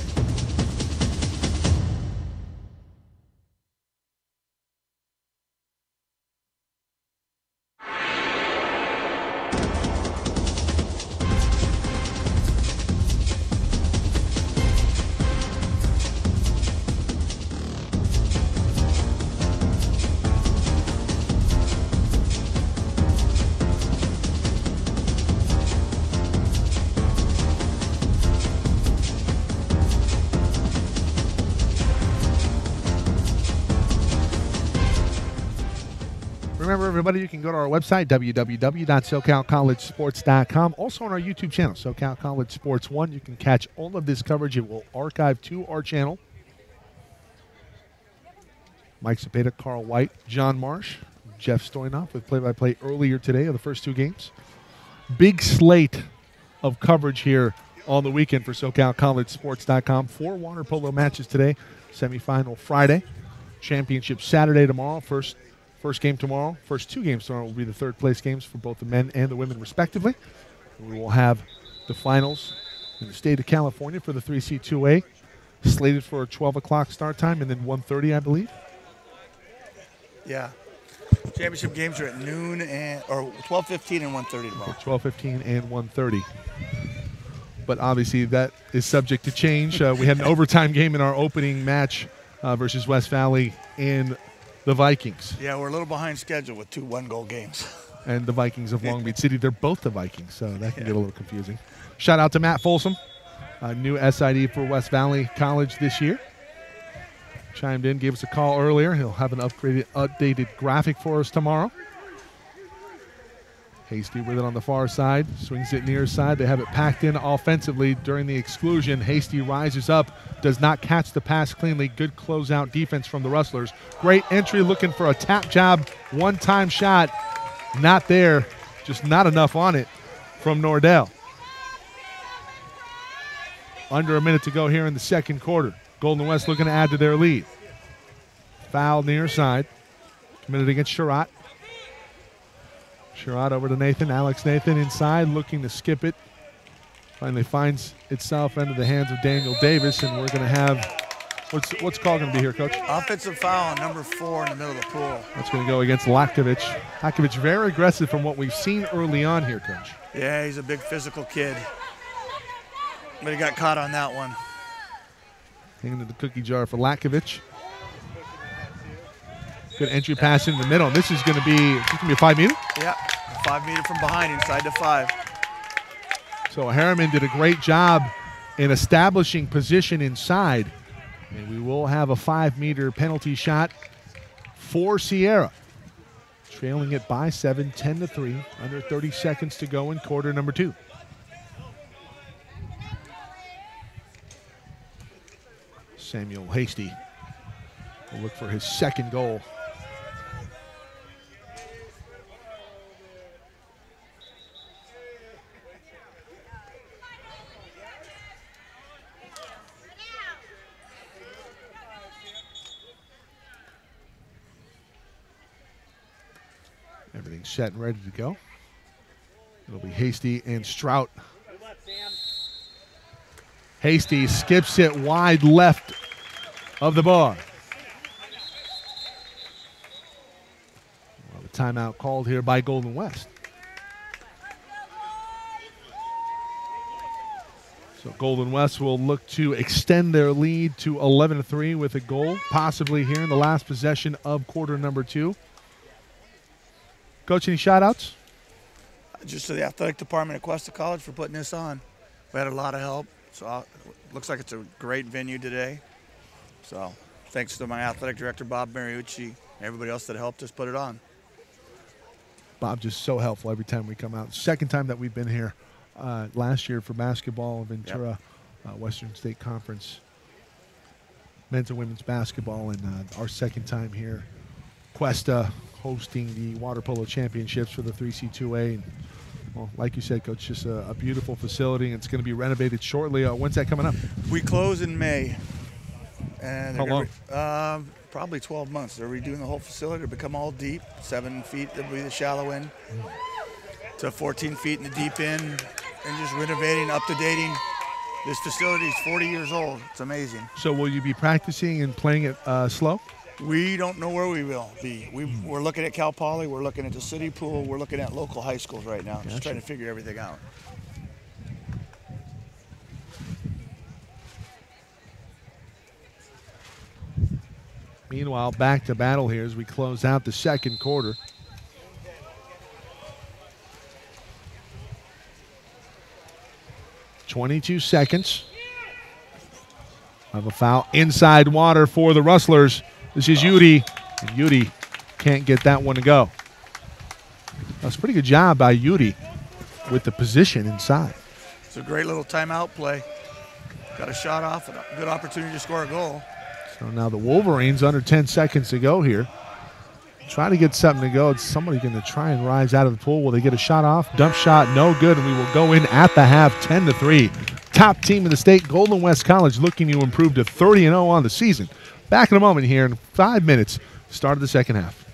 S1: Remember, everybody, you can go to our website, www.socalcollegesports.com. Also on our YouTube channel, SoCal College Sports 1. You can catch all of this coverage. It will archive to our channel. Mike Cepeda, Carl White, John Marsh, Jeff Stoynoff with play-by-play earlier today of the first two games. Big slate of coverage here on the weekend for SoCalCollegeSports.com. 4 water polo matches today. Semifinal Friday. Championship Saturday tomorrow. First game tomorrow. First two games tomorrow will be the third-place games for both the men and the women, respectively. We will have the finals in the state of California for the 3C2A, slated for a 12 o'clock start time, and then 1:30, I believe.
S5: Yeah. Championship games are at noon or 12:15 and 1:30 tomorrow.
S1: 12:15 and 1:30. But obviously that is subject to change. We had an overtime game in our opening match versus West Valley and the Vikings.
S5: Yeah, we're a little behind schedule with 2 one-goal games.
S1: And the Vikings of Long Beach City. They're both the Vikings, so that can get a little confusing. Shout out to Matt Folsom, new SID for West Valley College this year. Chimed in, gave us a call earlier. He'll have an updated graphic for us tomorrow. Hasty with it on the far side, swings it near side. They have it packed in offensively during the exclusion. Hasty rises up, does not catch the pass cleanly. Good closeout defense from the Rustlers. Great entry, looking for a tap job, one-time shot. Not there, just not enough on it from Nordell. Under a minute to go here in the second quarter. Golden West looking to add to their lead. Foul near side, committed against Sherratt. Sherratt over to Nathan. Alex Nathan inside, looking to skip it. Finally finds itself into the hands of Daniel Davis, and we're going to have, what's call going to be here, Coach?
S5: Offensive foul, number 4 in the middle of the pool.
S1: That's going to go against Lakovic. Lakovic very aggressive from what we've seen early on here, Coach.
S5: Yeah, he's a big physical kid. But he got caught on that one.
S1: Hanging to the cookie jar for Lakovic. Good entry pass in the middle. This is going to be a 5-meter?
S5: Yeah, 5-meter from behind, inside the 5.
S1: So Harriman did a great job in establishing position inside. And we will have a 5-meter penalty shot for Sierra. Trailing it by 7, 10-3. Under 30 seconds to go in quarter number 2. Samuel Hasty will look for his second goal. Everything's set and ready to go. It'll be Hasty and Strout. Hasty skips it wide left of the bar. Well, the timeout called here by Golden West. So Golden West will look to extend their lead to 11-3 with a goal, possibly here in the last possession of quarter number 2. Coach, any shout-outs?
S5: Just to the athletic department at Cuesta College for putting this on. We had a lot of help. So looks like it's a great venue today. So thanks to my athletic director, Bob Mariucci, and everybody else that helped us put it on.
S1: Bob just so helpful every time we come out. Second time that we've been here last year for basketball, Ventura Western State Conference, men's and women's basketball, and our second time here. Cuesta hosting the water polo championships for the 3C2A. And, well, like you said, Coach, just a beautiful facility, and it's going to be renovated shortly. When's that coming up?
S5: We close in May. And
S1: how long?
S5: Probably 12 months. They're redoing the whole facility to become all deep. 7 feet, that'll be the shallow end, to 14 feet in the deep end, and just renovating, up-to-dating. This facility is 40 years old. It's amazing.
S1: So will you be practicing and playing it slow?
S5: We don't know where we will be. We're looking at Cal Poly. We're looking at the city pool. We're looking at local high schools right now. Just trying to figure everything out.
S1: Meanwhile, back to battle here as we close out the second quarter. .22 seconds. Have a foul inside water for the Rustlers. This is Yudi, and Yudi can't get that one to go. That's a pretty good job by Yuri with the position inside.
S5: It's a great little timeout play. Got a shot off, a good opportunity to score a goal.
S1: So now the Wolverines under 10 seconds to go here. Try to get something to go. It's somebody going to try and rise out of the pool. Will they get a shot off? Dump shot, no good, and we will go in at the half, 10-3. Top team in the state, Golden West College, looking to improve to 30-0 on the season. Back in a moment here in 5 minutes, start of the second half.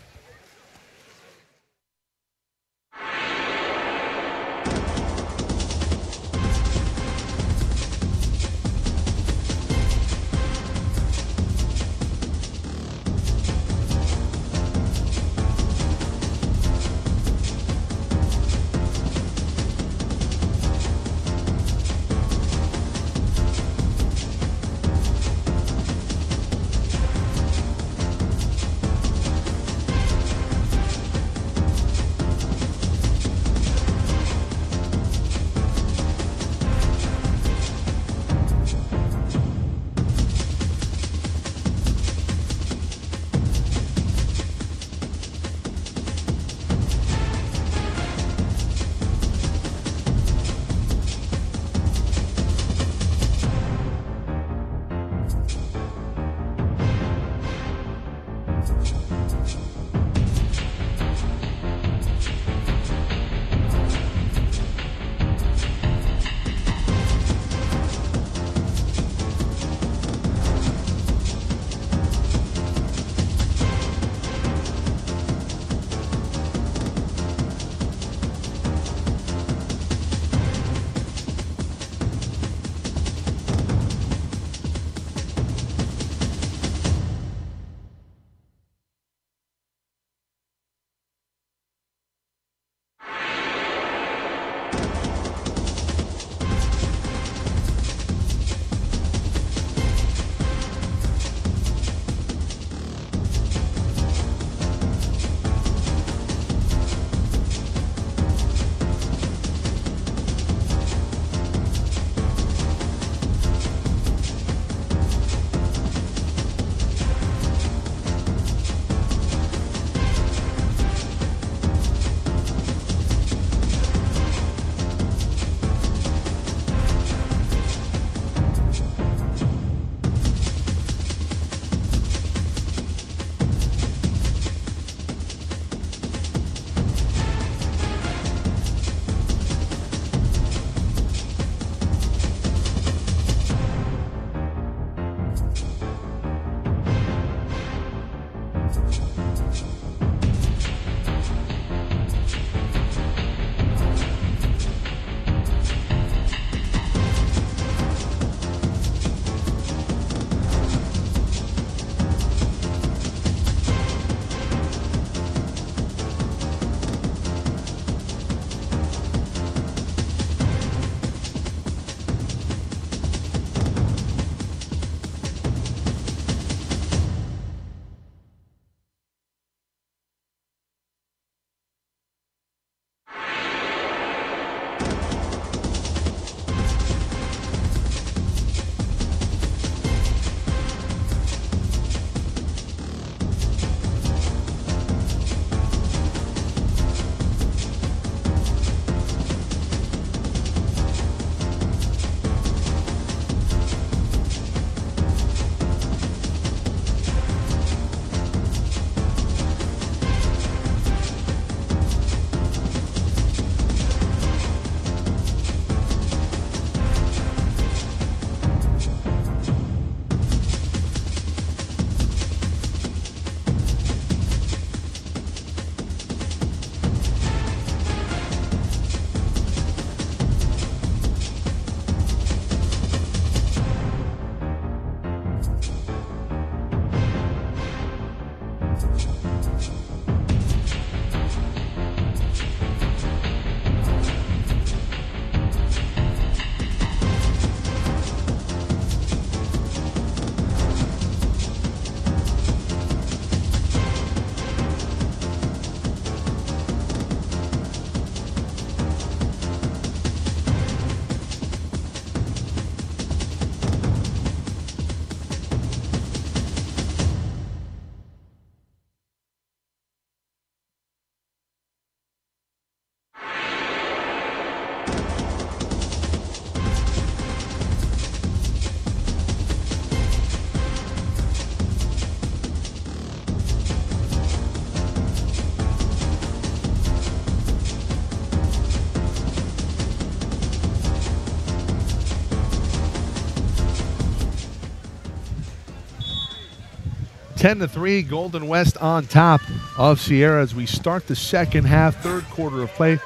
S1: 10-3, Golden West on top of Sierra as we start the second half, third quarter of play.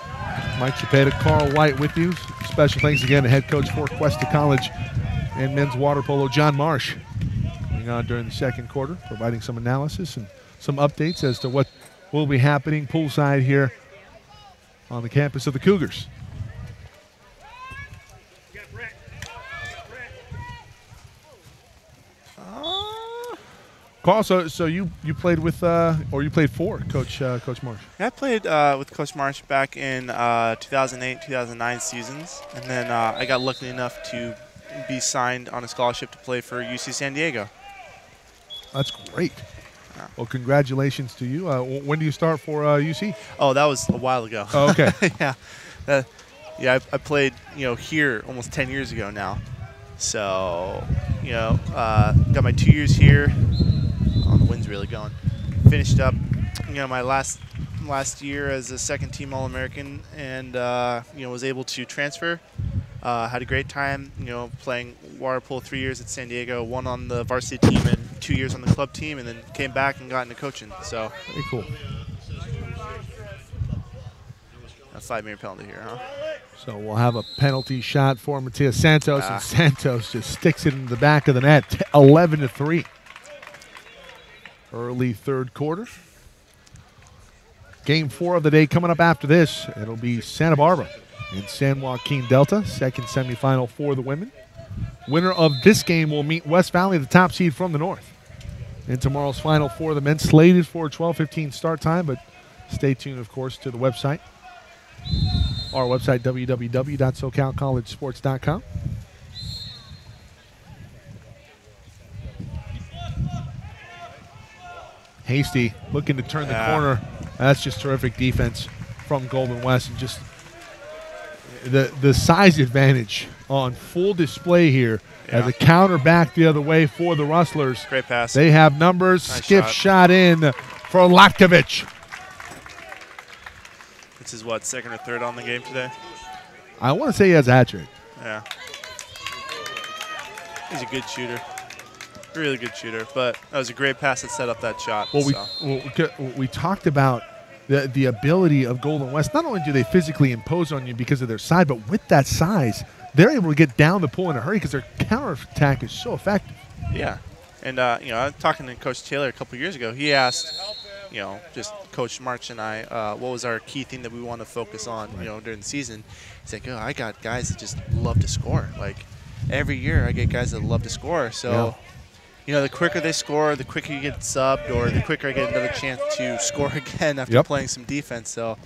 S1: Mike Chapeta, Carl White with you. Special thanks again to head coach for Cuesta College and men's water polo, John Marsh, going on during the second quarter, providing some analysis and some updates as to what will be happening poolside here on the campus of the Cougars. Carl, so you played with or you played for Coach Marsh?
S4: Yeah, I played with Coach Marsh back in 2008, 2009 seasons, and then I got lucky enough to be signed on a scholarship to play for UC San Diego.
S1: That's great. Well, congratulations to you. When do you start for UC?
S4: Oh, that was a while ago.
S1: Oh, okay.
S4: Yeah, I played here almost 10 years ago now. So got my 2 years here. Oh, the wind's really going. Finished up my last year as a second team All-American, and was able to transfer. Had a great time, playing water polo 3 years at San Diego, one on the varsity team and 2 years on the club team, and then came back and got into coaching. So
S1: very cool.
S4: A 5-meter penalty here, huh?
S1: So we'll have a penalty shot for Matias Santos, and Santos just sticks it into the back of the net, 11-3. Early third quarter. Game 4 of the day coming up after this. It'll be Santa Barbara and San Joaquin Delta, second semifinal for the women. Winner of this game will meet West Valley, the top seed from the north. In tomorrow's final for the men, slated for 12:15 start time, but stay tuned, of course, to the website. Our website, www.socalcollegesports.com. Hasty looking to turn the corner. That's just terrific defense from Golden West, and just the size advantage on full display here as a counter back the other way for the Rustlers.
S4: Great pass.
S1: They have numbers.
S4: Nice
S1: Skip shot in for Latkovich.
S4: This is what, second or third on the game today?
S1: I want to say he has a hat trick.
S4: Yeah. He's a good shooter. Really good shooter, but that was a great pass that set up that shot.
S1: Well, we talked about the ability of Golden West. Not only do they physically impose on you because of their size, but with that size, they're able to get down the pool in a hurry because their counterattack is so effective.
S4: Yeah. And, I was talking to Coach Taylor a couple years ago. He asked, just Coach March and I, what was our key thing that we want to focus on, during the season. He's like, I got guys that just love to score. Like, every year I get guys that love to score. So, the quicker they score, the quicker you get subbed, or the quicker I get another chance to score again after playing some defense. So,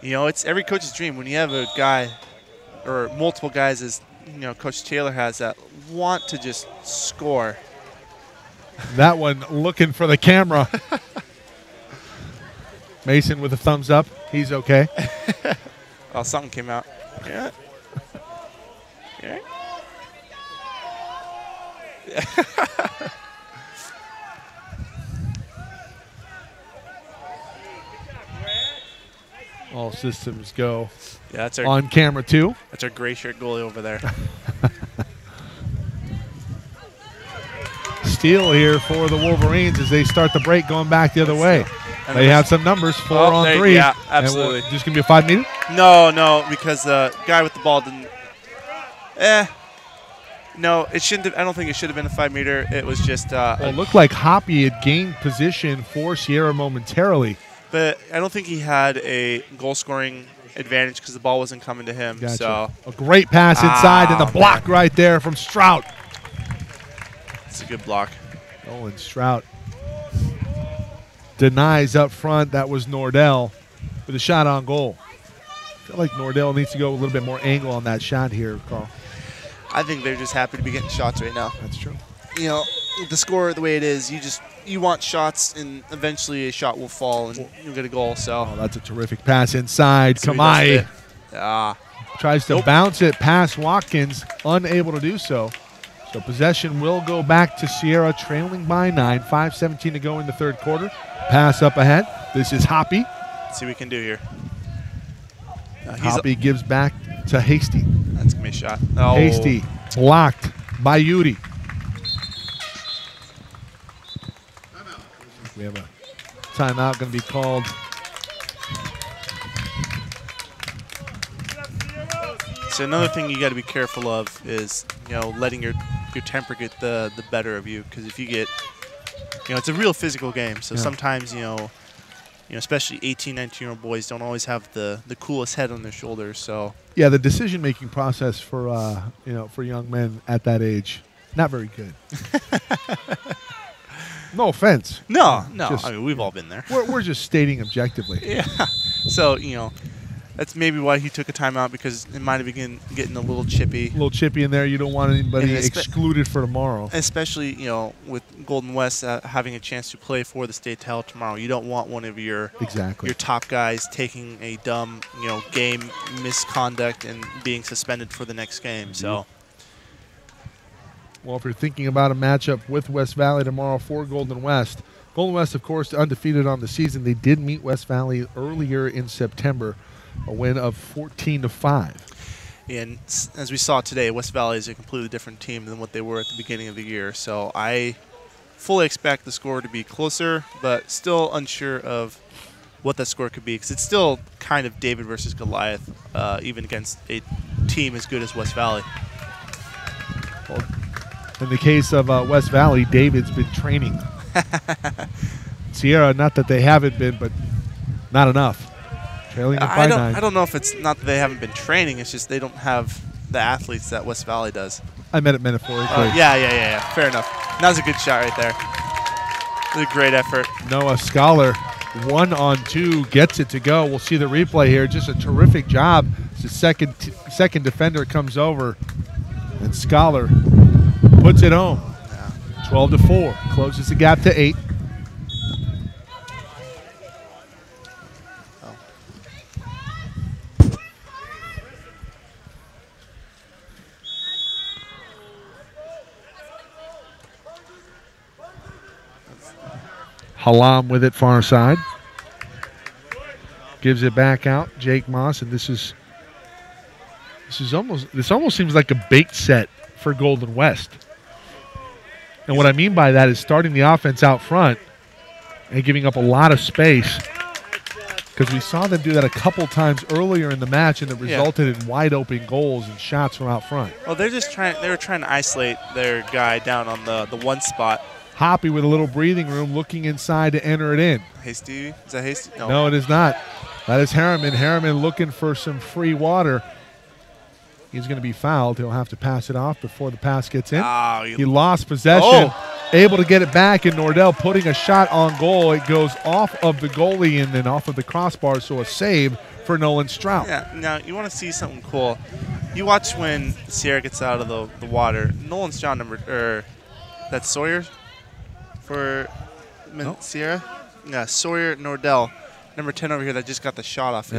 S4: it's every coach's dream when you have a guy or multiple guys, as Coach Taylor has, that want to just score.
S1: That one looking for the camera. Mason with a thumbs up. He's okay.
S4: Oh, something came out. Yeah. Yeah.
S1: All systems go.
S4: Yeah, that's our
S1: on camera too.
S4: That's our gray shirt goalie over there.
S1: Steal here for the Wolverines as they start the break, going back the other way. They have some numbers, 4 on 3.
S4: Yeah, absolutely.
S1: Just going to be a 5-meter?
S4: No, because the guy with the ball didn't. No, it shouldn't have, I don't think it should have been a 5-meter. It was just.
S1: It looked like Hoppy had gained position for Sierra momentarily.
S4: But I don't think he had a goal-scoring advantage because the ball wasn't coming to him.
S1: Gotcha.
S4: So
S1: a great pass inside and the block right there from Strout.
S4: It's a good block.
S1: Nolan Strout denies up front. That was Nordell with a shot on goal. I feel like Nordell needs to go a little bit more angle on that shot here, Carl.
S4: I think they're just happy to be getting shots right now.
S1: That's true.
S4: The score the way it is, you want shots, and eventually a shot will fall and you'll get a goal. So
S1: that's a terrific pass inside. Kamai tries to bounce it past Watkins, unable to do so. So possession will go back to Sierra, trailing by 9. 5:17 to go in the third quarter. Pass up ahead. This is Hoppy.
S4: Let's see what we can do here.
S1: Hoppy gives back to Hasty.
S4: That's going to be a shot. Oh.
S1: Hasty blocked by Yudi. We have a timeout going to be called.
S4: So another thing you got to be careful of is, letting your temper get the better of you, because if you get, it's a real physical game. So sometimes, especially 18, 19-year-old boys don't always have the coolest head on their shoulders. So
S1: yeah, the decision-making process for for young men at that age, not very good. No offense.
S4: No.
S1: Just,
S4: I mean, we've all been there.
S1: We're just stating objectively.
S4: Yeah. So that's maybe why he took a timeout, because it might have been getting a little chippy.
S1: A little chippy in there. You don't want anybody excluded for tomorrow.
S4: Especially, with Golden West having a chance to play for the state title tomorrow. You don't want one of your top guys taking a dumb, game misconduct and being suspended for the next game. So,
S1: well, if you're thinking about a matchup with West Valley tomorrow for Golden West, of course, undefeated on the season. They did meet West Valley earlier in September. A win of 14-5.
S4: And as we saw today, West Valley is a completely different team than what they were at the beginning of the year. So I fully expect the score to be closer, but still unsure of what that score could be, because it's still kind of David versus Goliath, even against a team as good as West Valley.
S1: Well, in the case of West Valley, David's been training. Sierra, not that they haven't been, but not enough.
S4: I don't know if it's not that they haven't been training. It's just they don't have the athletes that West Valley does.
S1: I meant it metaphorically.
S4: Yeah. Fair enough. That was a good shot right there. It was a great effort.
S1: Noah Scholar, 1-on-2, gets it to go. We'll see the replay here. Just a terrific job. The second defender comes over, and Scholar puts it home. 12-4. Closes the gap to 8. Halam with it far side. Gives it back out. Jake Moss, and this almost seems like a baked set for Golden West. And what I mean by that is starting the offense out front and giving up a lot of space, because we saw them do that a couple times earlier in the match, and it resulted in wide open goals and shots from out front.
S4: Well, they were trying to isolate their guy down on the one spot.
S1: Hoppy with a little breathing room, looking inside to enter it in.
S4: Hasty? Is that Hasty?
S1: No, it is not. That is Harriman. Harriman looking for some free water. He's going to be fouled. He'll have to pass it off before the pass gets in. He lost possession. Able to get it back, and Nordell putting a shot on goal. It goes off of the goalie and then off of the crossbar, so a save for Nolan Strout.
S4: Yeah, now you want to see something cool. You watch when Sierra gets out of the water. Nolan Strout, that's Sawyer for Sierra? Yeah, Sawyer Nordell, number 10 over here that just got the shot off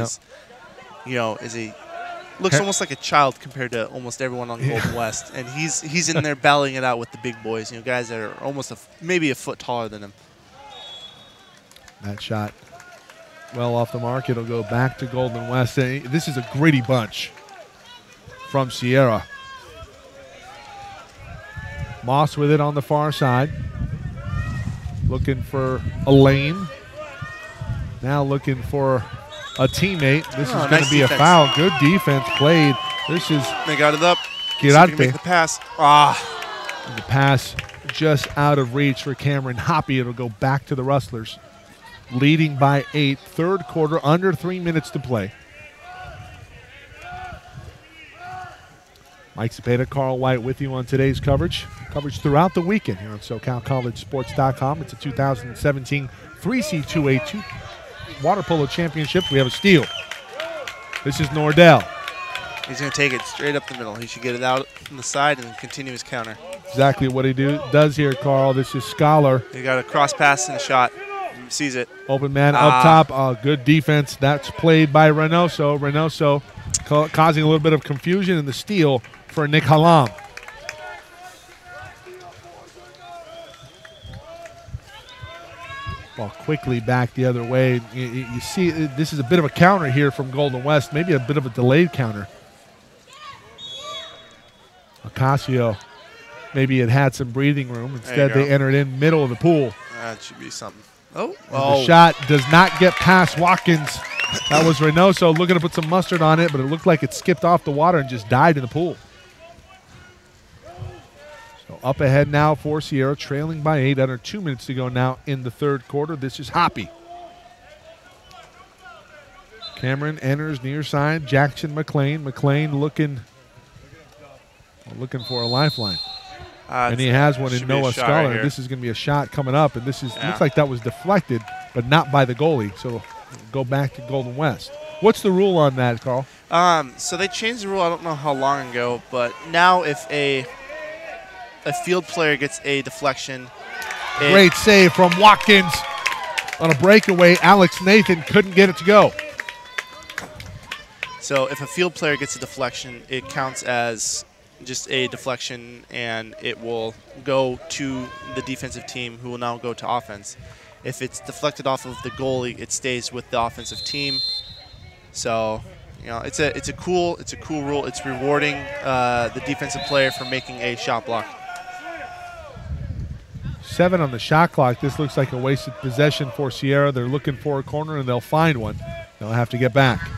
S4: looks almost like a child compared to almost everyone on Golden West, and he's in there battling it out with the big boys, guys that are almost maybe a foot taller than him.
S1: That shot well off the mark. It'll go back to Golden West. This is a gritty bunch from Sierra. Moss with it on the far side. Looking for a lane. Now looking for a teammate. This is going to be a foul. Good defense played.
S4: They got it up.
S1: Girarte.
S4: Make the pass.
S1: And the pass just out of reach for Cameron Hoppy. It'll go back to the Rustlers. Leading by 8. Third quarter, under 3 minutes to play. Mike Cepeda, Carl White with you on today's coverage. Coverage throughout the weekend here on SoCalCollegeSports.com. It's a 2017 3C2A2 Water Polo Championship. We have a steal. This is Nordell.
S4: He's going to take it straight up the middle. He should get it out on the side and continue his counter.
S1: Exactly what he does here, Carl. This is Scholar.
S4: He got a cross pass and a shot. He sees it.
S1: Open man up top. Good defense. That's played by Reynoso. Reynoso causing a little bit of confusion in the steal for Nick Halam. Ball quickly back the other way. You see, this is a bit of a counter here from Golden West, maybe a bit of a delayed counter. Ocasio maybe it had some breathing room. Instead, they entered in middle of the pool.
S4: That should be something.
S1: The shot does not get past Watkins. That was Reynoso looking to put some mustard on it, but it looked like it skipped off the water and just died in the pool. So up ahead now for Sierra, trailing by 8, under 2 minutes to go now in the third quarter. This is Hoppy. Cameron enters near side. Jackson McLean. McLean looking for a lifeline. And he has one in Noah Scholar. Right, this is going to be a shot coming up, and this is looks like that was deflected, but not by the goalie. So go back to Golden West. What's the rule on that, Carl?
S4: So they changed the rule, I don't know how long ago, but now if a field player gets a deflection.
S1: Great save from Watkins on a breakaway. Alex Nathan couldn't get it to go.
S4: So if a field player gets a deflection, it counts as just a deflection, and it will go to the defensive team, who will now go to offense. If it's deflected off of the goalie, it stays with the offensive team. So, it's a cool rule. It's rewarding the defensive player for making a shot block.
S1: 7 on the shot clock. This looks like a wasted possession for Sierra. They're looking for a corner, and they'll find one. They'll have to get back.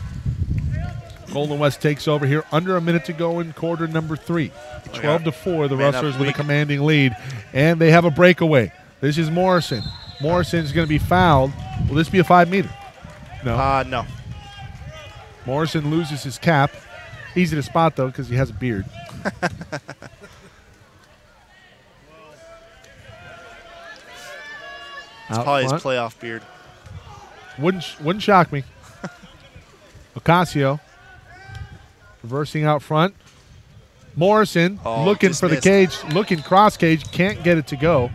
S1: Golden West takes over here. Under a minute to go in quarter number 3. 12-4, the Rustlers with a commanding lead. And they have a breakaway. This is Morrison. Morrison's going to be fouled. Will this be a 5-meter? No.
S4: No.
S1: Morrison loses his cap. Easy to spot, though, because he has a beard.
S4: It's probably his playoff beard.
S1: Wouldn't shock me. Ocasio. Reversing out front. Morrison looking for the cage, looking cross cage, can't get it to go.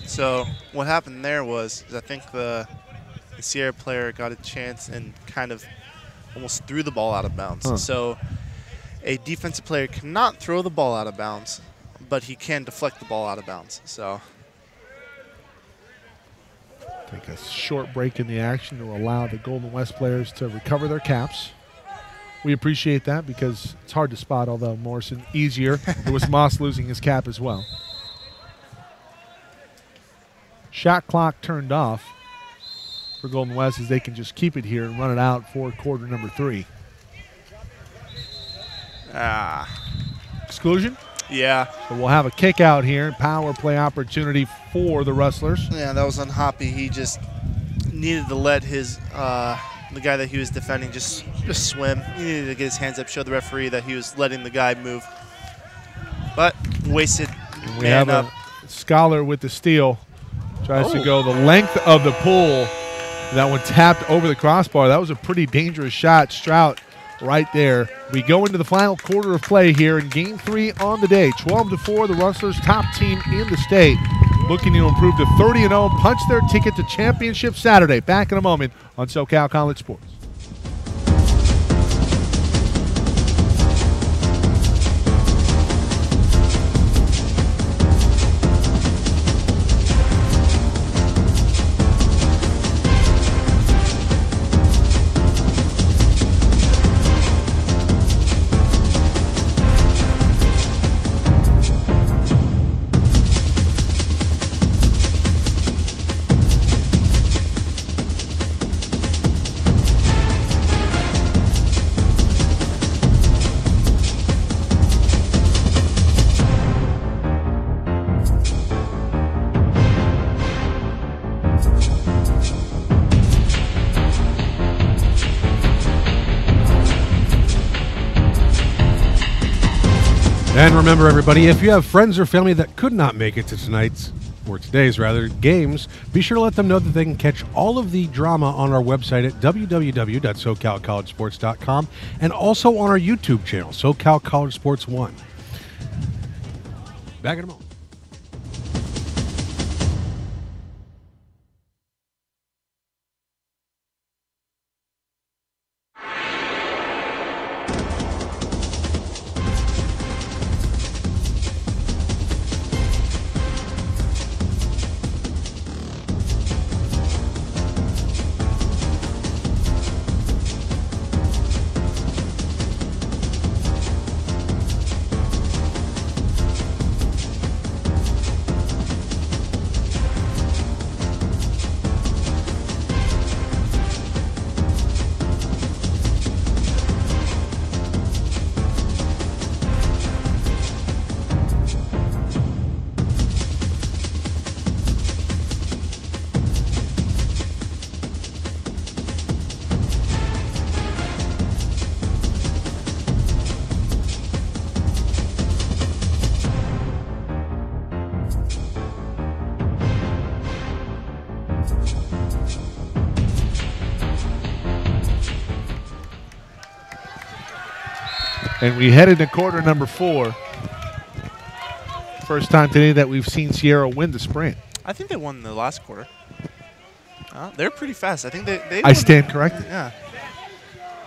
S4: So what happened there was I think the Sierra player got a chance and kind of almost threw the ball out of bounds. So a defensive player cannot throw the ball out of bounds, but he can deflect the ball out of bounds. So
S1: take a short break in the action to allow the Golden West players to recover their caps. We appreciate that because it's hard to spot, although Morrison easier. It was Moss losing his cap as well. Shot clock turned off for Golden West as they can just keep it here and run it out for quarter number 3. Exclusion?
S4: Yeah.
S1: So we'll have a kick out here. Power play opportunity for the Rustlers.
S4: Yeah, that was on Hoppy. He just needed to let his the guy that he was defending just swim. He needed to get his hands up, show the referee that he was letting the guy move. But wasted.
S1: And we have a Scholar with the steal. Tries to go the length of the pool. That one tapped over the crossbar. That was a pretty dangerous shot. Strout right there. We go into the final quarter of play here in Game 3 on the day. 12-4, the Rustlers, top team in the state, looking to improve to 30-0, punch their ticket to championship Saturday. Back in a moment on SoCal College Sports.
S6: And remember, everybody, if you have friends or family that could not make it to tonight's, or today's rather, games, be sure to let them know that they can catch all of the drama on our website at www.socalcollegesports.com and also on our YouTube channel, SoCal College Sports 1. Back in a moment.
S1: And we head into quarter number 4. First time today that we've seen Sierra win the sprint.
S4: I think they won the last quarter. They're pretty fast. I think they
S1: I stand corrected.
S4: Yeah.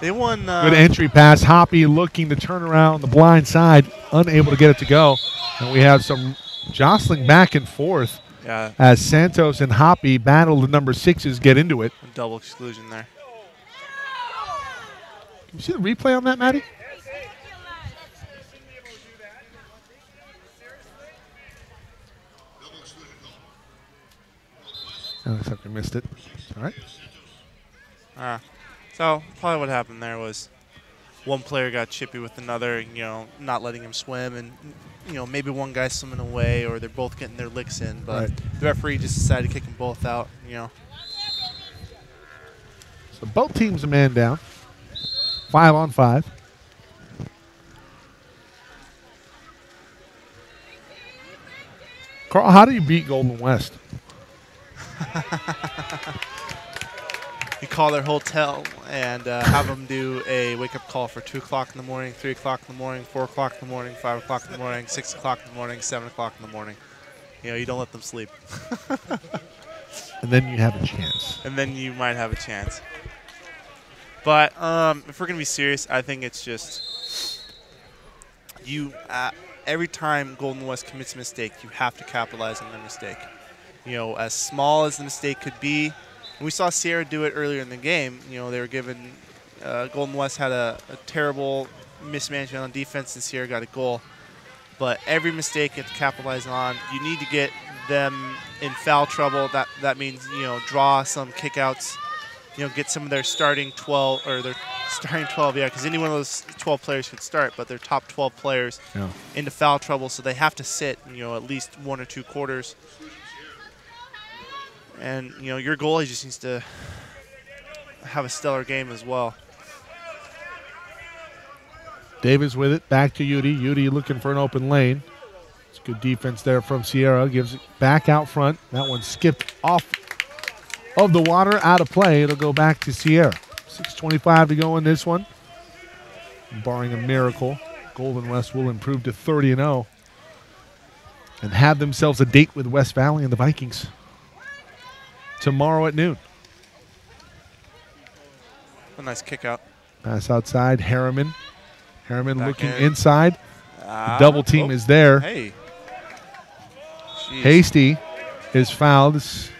S4: They won.
S1: Good entry pass. Hoppy looking to turn around the blind side, unable to get it to go. And we have some jostling back and forth as Santos and Hoppy battle the number 6s, get into it.
S4: Double exclusion there.
S1: Can you see the replay on that, Maddie? Oh, looks like we missed it. All right.
S4: So probably what happened there was one player got chippy with another, not letting him swim, and maybe one guy's swimming away, or they're both getting their licks in, but the referee just decided to kick them both out.
S1: So both teams a man down. 5 on 5. Carl, how do you beat Golden West?
S4: You call their hotel and have them do a wake-up call for 2 o'clock in the morning, 3 o'clock in the morning, 4 o'clock in the morning, 5 o'clock in the morning, 6 o'clock in the morning, 7 o'clock in the morning. You don't let them sleep.
S1: And then you have a chance.
S4: And then you might have a chance. But if we're going to be serious, I think it's just every time Golden West commits a mistake, you have to capitalize on their mistake. As small as the mistake could be. And we saw Sierra do it earlier in the game. They were given Golden West had a terrible mismanagement on defense, and Sierra got a goal. But every mistake you have to capitalize on. You need to get them in foul trouble. That means draw some kickouts. Get some of their starting 12 or their starting 12, because any one of those 12 players could start, but their top 12 players into foul trouble, so they have to sit, at least 1 or 2 quarters. And, your goalie just needs to have a stellar game as well.
S1: Davis with it, back to Udi. Udi looking for an open lane. It's good defense there from Sierra. Gives it back out front. That one skipped off of the water, out of play. It'll go back to Sierra. 6:25 to go in this one. Barring a miracle, Golden West will improve to 30-0 and have themselves a date with West Valley and the Vikings tomorrow at noon.
S4: A nice kick out.
S1: Pass outside, Harriman. Harriman
S4: Back
S1: looking
S4: in.
S1: inside. The double team is there.
S4: Hey. Jeez.
S1: Hasty is fouled. This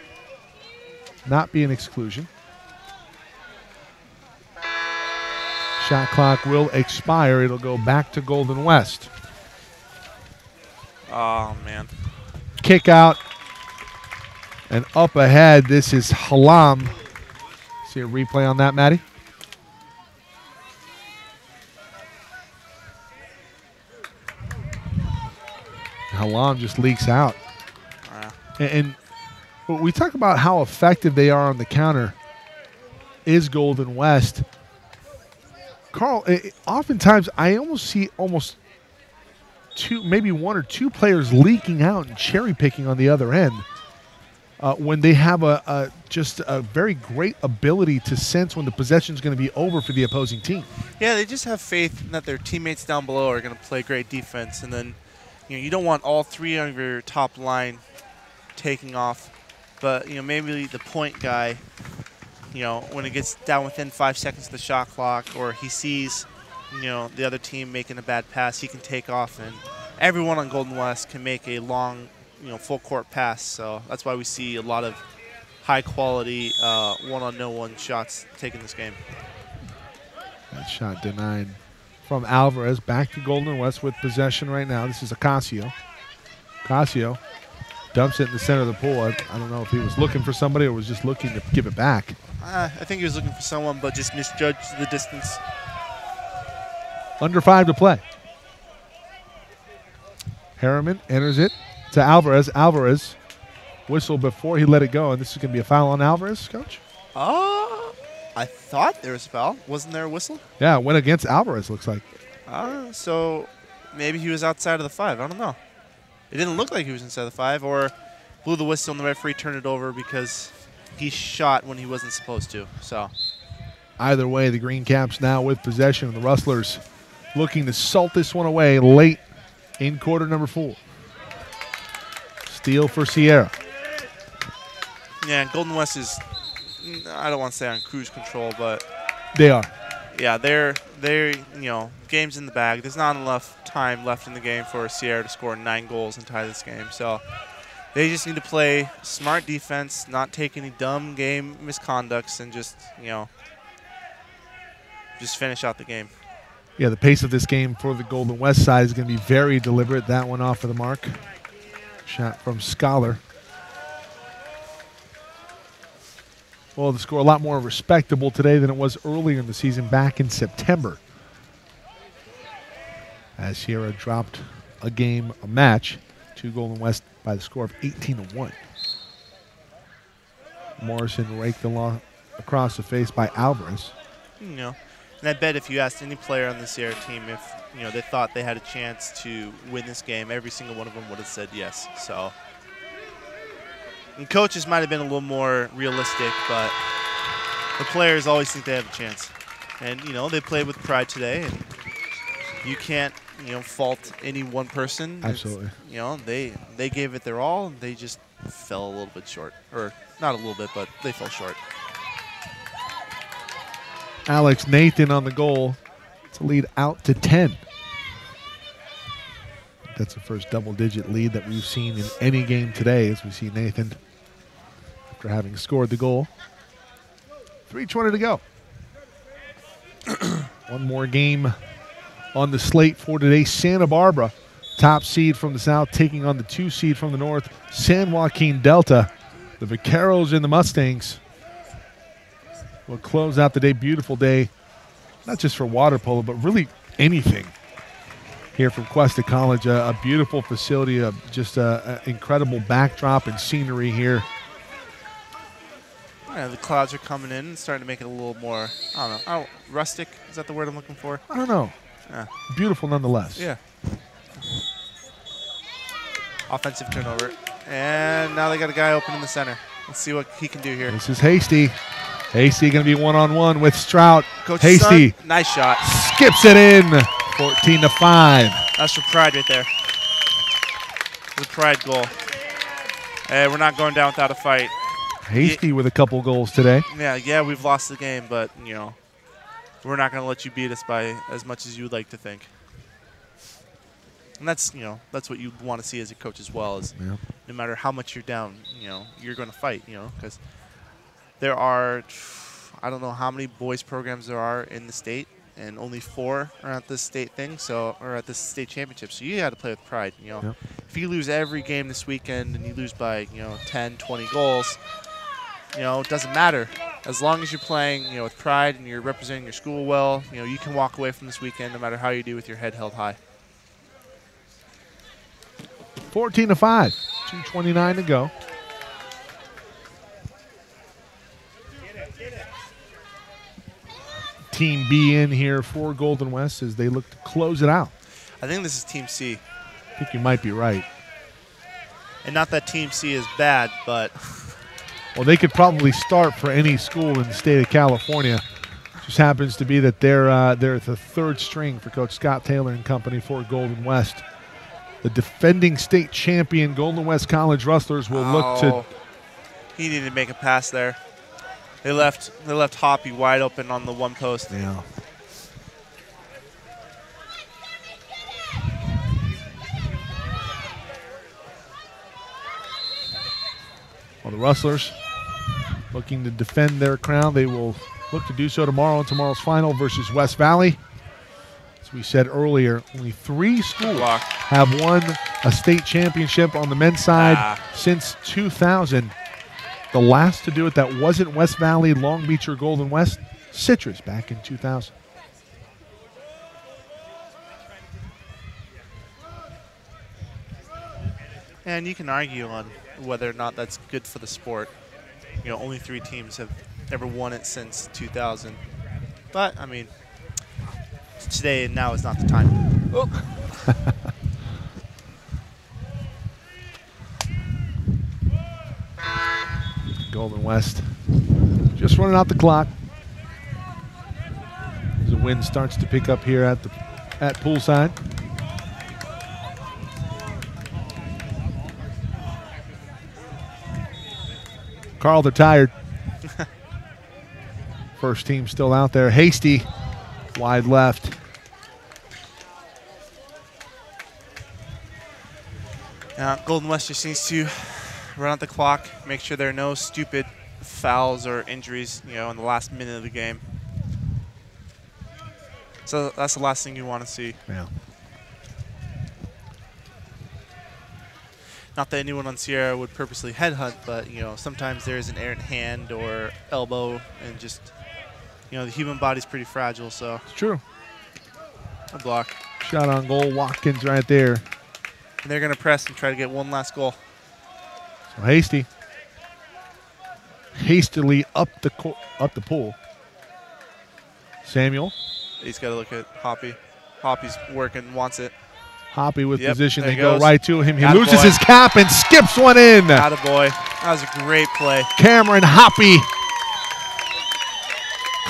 S1: not be an exclusion. Shot clock will expire. It'll go back to Golden West.
S4: Oh, man.
S1: Kick out and up ahead. This is Halam. See a replay on that, Maddie? Halam just leaks out. And we talk about how effective they are on the counter. Is Golden West. Carl, oftentimes I almost see two, maybe 1 or 2 players leaking out and cherry picking on the other end when they have just a very great ability to sense when the possession is going to be over for the opposing team.
S4: Yeah, they just have faith that their teammates down below are going to play great defense, and then you don't want all 3 of your top line taking off, but maybe the point guy, when it gets down within 5 seconds of the shot clock, or he sees the other team making a bad pass, he can take off, and everyone on Golden West can make a long full court pass. So that's why we see a lot of high quality one-on-no-one shots taken this game.
S1: That shot denied from Alvarez. Back to Golden West with possession right now. This is Ocasio. Ocasio dumps it in the center of the pool. I don't know if he was looking for somebody or was just looking to give it back.
S4: I think he was looking for someone, but just misjudged the distance.
S1: Under 5 to play. Harriman enters it to Alvarez. Alvarez whistled before he let it go, and this is going to be a foul on Alvarez, Coach?
S4: I thought there was a foul. Wasn't there a whistle?
S1: Yeah, it went against Alvarez, looks like.
S4: So maybe he was outside of the 5. I don't know. It didn't look like he was inside the 5, or blew the whistle and the referee turned it over because he shot when he wasn't supposed to. So
S1: either way, the Green Caps now with possession, and the Rustlers looking to salt this one away late in quarter number 4. Steal for Sierra.
S4: Yeah, and Golden West is, I don't want to say on cruise control, but
S1: They are.
S4: yeah, they're game's in the bag. There's not enough time left in the game for Sierra to score 9 goals and tie this game. So they just need to play smart defense, not take any dumb game misconducts, and just finish out the game.
S1: Yeah, the pace of this game for the Golden West side is going to be very deliberate. That one off of the mark. Shot from Scholar. Well, the score a lot more respectable today than it was earlier in the season back in September. As Sierra dropped a match to Golden West by the score of 18-1. Morrison raked the law across the face by Alvarez.
S4: And I bet if you asked any player on the Sierra team if they thought they had a chance to win this game, every single one of them would have said yes. So, and coaches might have been a little more realistic, but the players always think they have a chance. And they played with pride today, and you can't fault any one person.
S1: Absolutely.
S4: They gave it their all, and they just fell a little bit short, or not a little bit, but they fell short.
S1: Alex Nathan on the goal to lead out to 10. That's the first double-digit lead that we've seen in any game today as we see Nathan after having scored the goal. 3:20 to go. One more game on the slate for today. Santa Barbara, top seed from the south, taking on the 2 seed from the north, San Joaquin Delta. The Vaqueros and the Mustangs will close out the day. Beautiful day, not just for water polo, but really anything here from Cuesta College. A beautiful facility, just an incredible backdrop and scenery here.
S4: Yeah, the clouds are coming in and starting to make it a little more, rustic. Is that the word I'm looking for?
S1: I don't know.
S4: Yeah.
S1: Beautiful nonetheless.
S4: Yeah. Offensive turnover. And now they got a guy open in the center. Let's see what he can do here.
S1: This is Hasty. Hasty going to be one-on-one with Strout.
S4: Coach
S1: Hasty.
S4: Son, nice shot.
S1: Skips it in. 14-5.
S4: That's for pride right there. The pride goal. Hey, we're not going down without a fight.
S1: Hasty with a couple goals today.
S4: Yeah, we've lost the game, but, we're not going to let you beat us by as much as you would like to think. And that's, that's what you want to see as a coach as well, is no matter how much you're down, you're going to fight, because there are, I don't know how many boys programs there are in the state, and only 4 are at this state thing, or at this state championship. So you got to play with pride, If you lose every game this weekend and you lose by, 10, 20 goals, it doesn't matter. As long as you're playing, with pride and you're representing your school well, you can walk away from this weekend no matter how you do with your head held high.
S1: 14-5. 2:29 to go. Team B in here for Golden West as they look to close it out.
S4: I think this is Team C.
S1: I think you might be right.
S4: And not that Team C is bad, but
S1: well, they could probably start for any school in the state of California. Just happens to be that they're the 3rd string for Coach Scott Taylor and company for Golden West. The defending state champion Golden West College Rustlers will look to.
S4: He needed to make a pass there. They left Hoppy wide open on the one post.
S1: Yeah. Well, the Rustlers looking to defend their crown. They will look to do so tomorrow in tomorrow's final versus West Valley. As we said earlier, only 3 schools have won a state championship on the men's side since 2000. The last to do it that wasn't West Valley, Long Beach, or Golden West, Citrus back in 2000.
S4: And you can argue on whether or not that's good for the sport. Only 3 teams have ever won it since 2000. But, I mean, today and now is not the time. Oh.
S1: Golden West just running out the clock as the wind starts to pick up here at the at poolside. Carl, they're tired. First team still out there. Hasty, wide left.
S4: Now, Golden West just needs to run out the clock, make sure there are no stupid fouls or injuries, in the last minute of the game. So that's the last thing you want to see.
S1: Yeah.
S4: Not that anyone on Sierra would purposely headhunt, but sometimes there is an errant hand or elbow, and just the human body's pretty fragile. So
S1: It's true.
S4: a block.
S1: Shot on goal, Watkins right there.
S4: And they're going to press and try to get one last goal.
S1: So Hasty hastily up the pool. Samuel.
S4: He's got to look at Hoppy. Hoppy's working, wants it.
S1: Hoppy with
S4: Yep,
S1: position.
S4: there
S1: They
S4: he
S1: go
S4: goes.
S1: right to him. He
S4: Attaboy.
S1: loses his cap and skips one in.
S4: Attaboy. That was a great play.
S1: Cameron Hoppy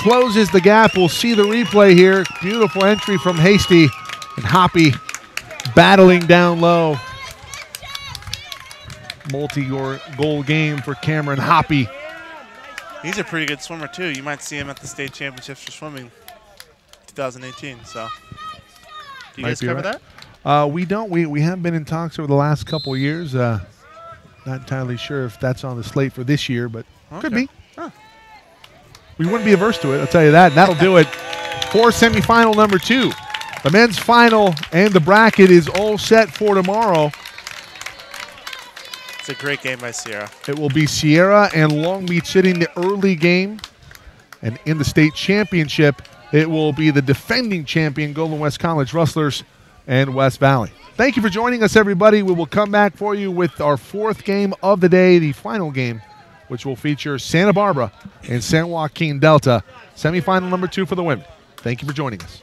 S1: closes the gap. We'll see the replay here. Beautiful entry from Hasty. And Hoppy battling down low. Multi-goal game for Cameron Hoppy.
S4: He's a pretty good swimmer, too. You might see him at the state championships for swimming 2018. So, do you
S1: Might
S4: guys
S1: be
S4: cover
S1: right.
S4: that?
S1: We don't. We have been in talks over the last couple of years. Not entirely sure if that's on the slate for this year, but could
S4: Okay.
S1: be. We wouldn't be averse to it, I'll tell you that. And that'll do it for semifinal number 2. The men's final and the bracket is all set for tomorrow.
S4: It's a great game by Sierra.
S1: It will be Sierra and Long Beach sitting the early game. And in the state championship, it will be the defending champion Golden West College Rustlers and West Valley. Thank you for joining us, everybody. We will come back for you with our 4th game of the day, the final game, which will feature Santa Barbara and San Joaquin Delta, semifinal number 2 for the women. Thank you for joining us.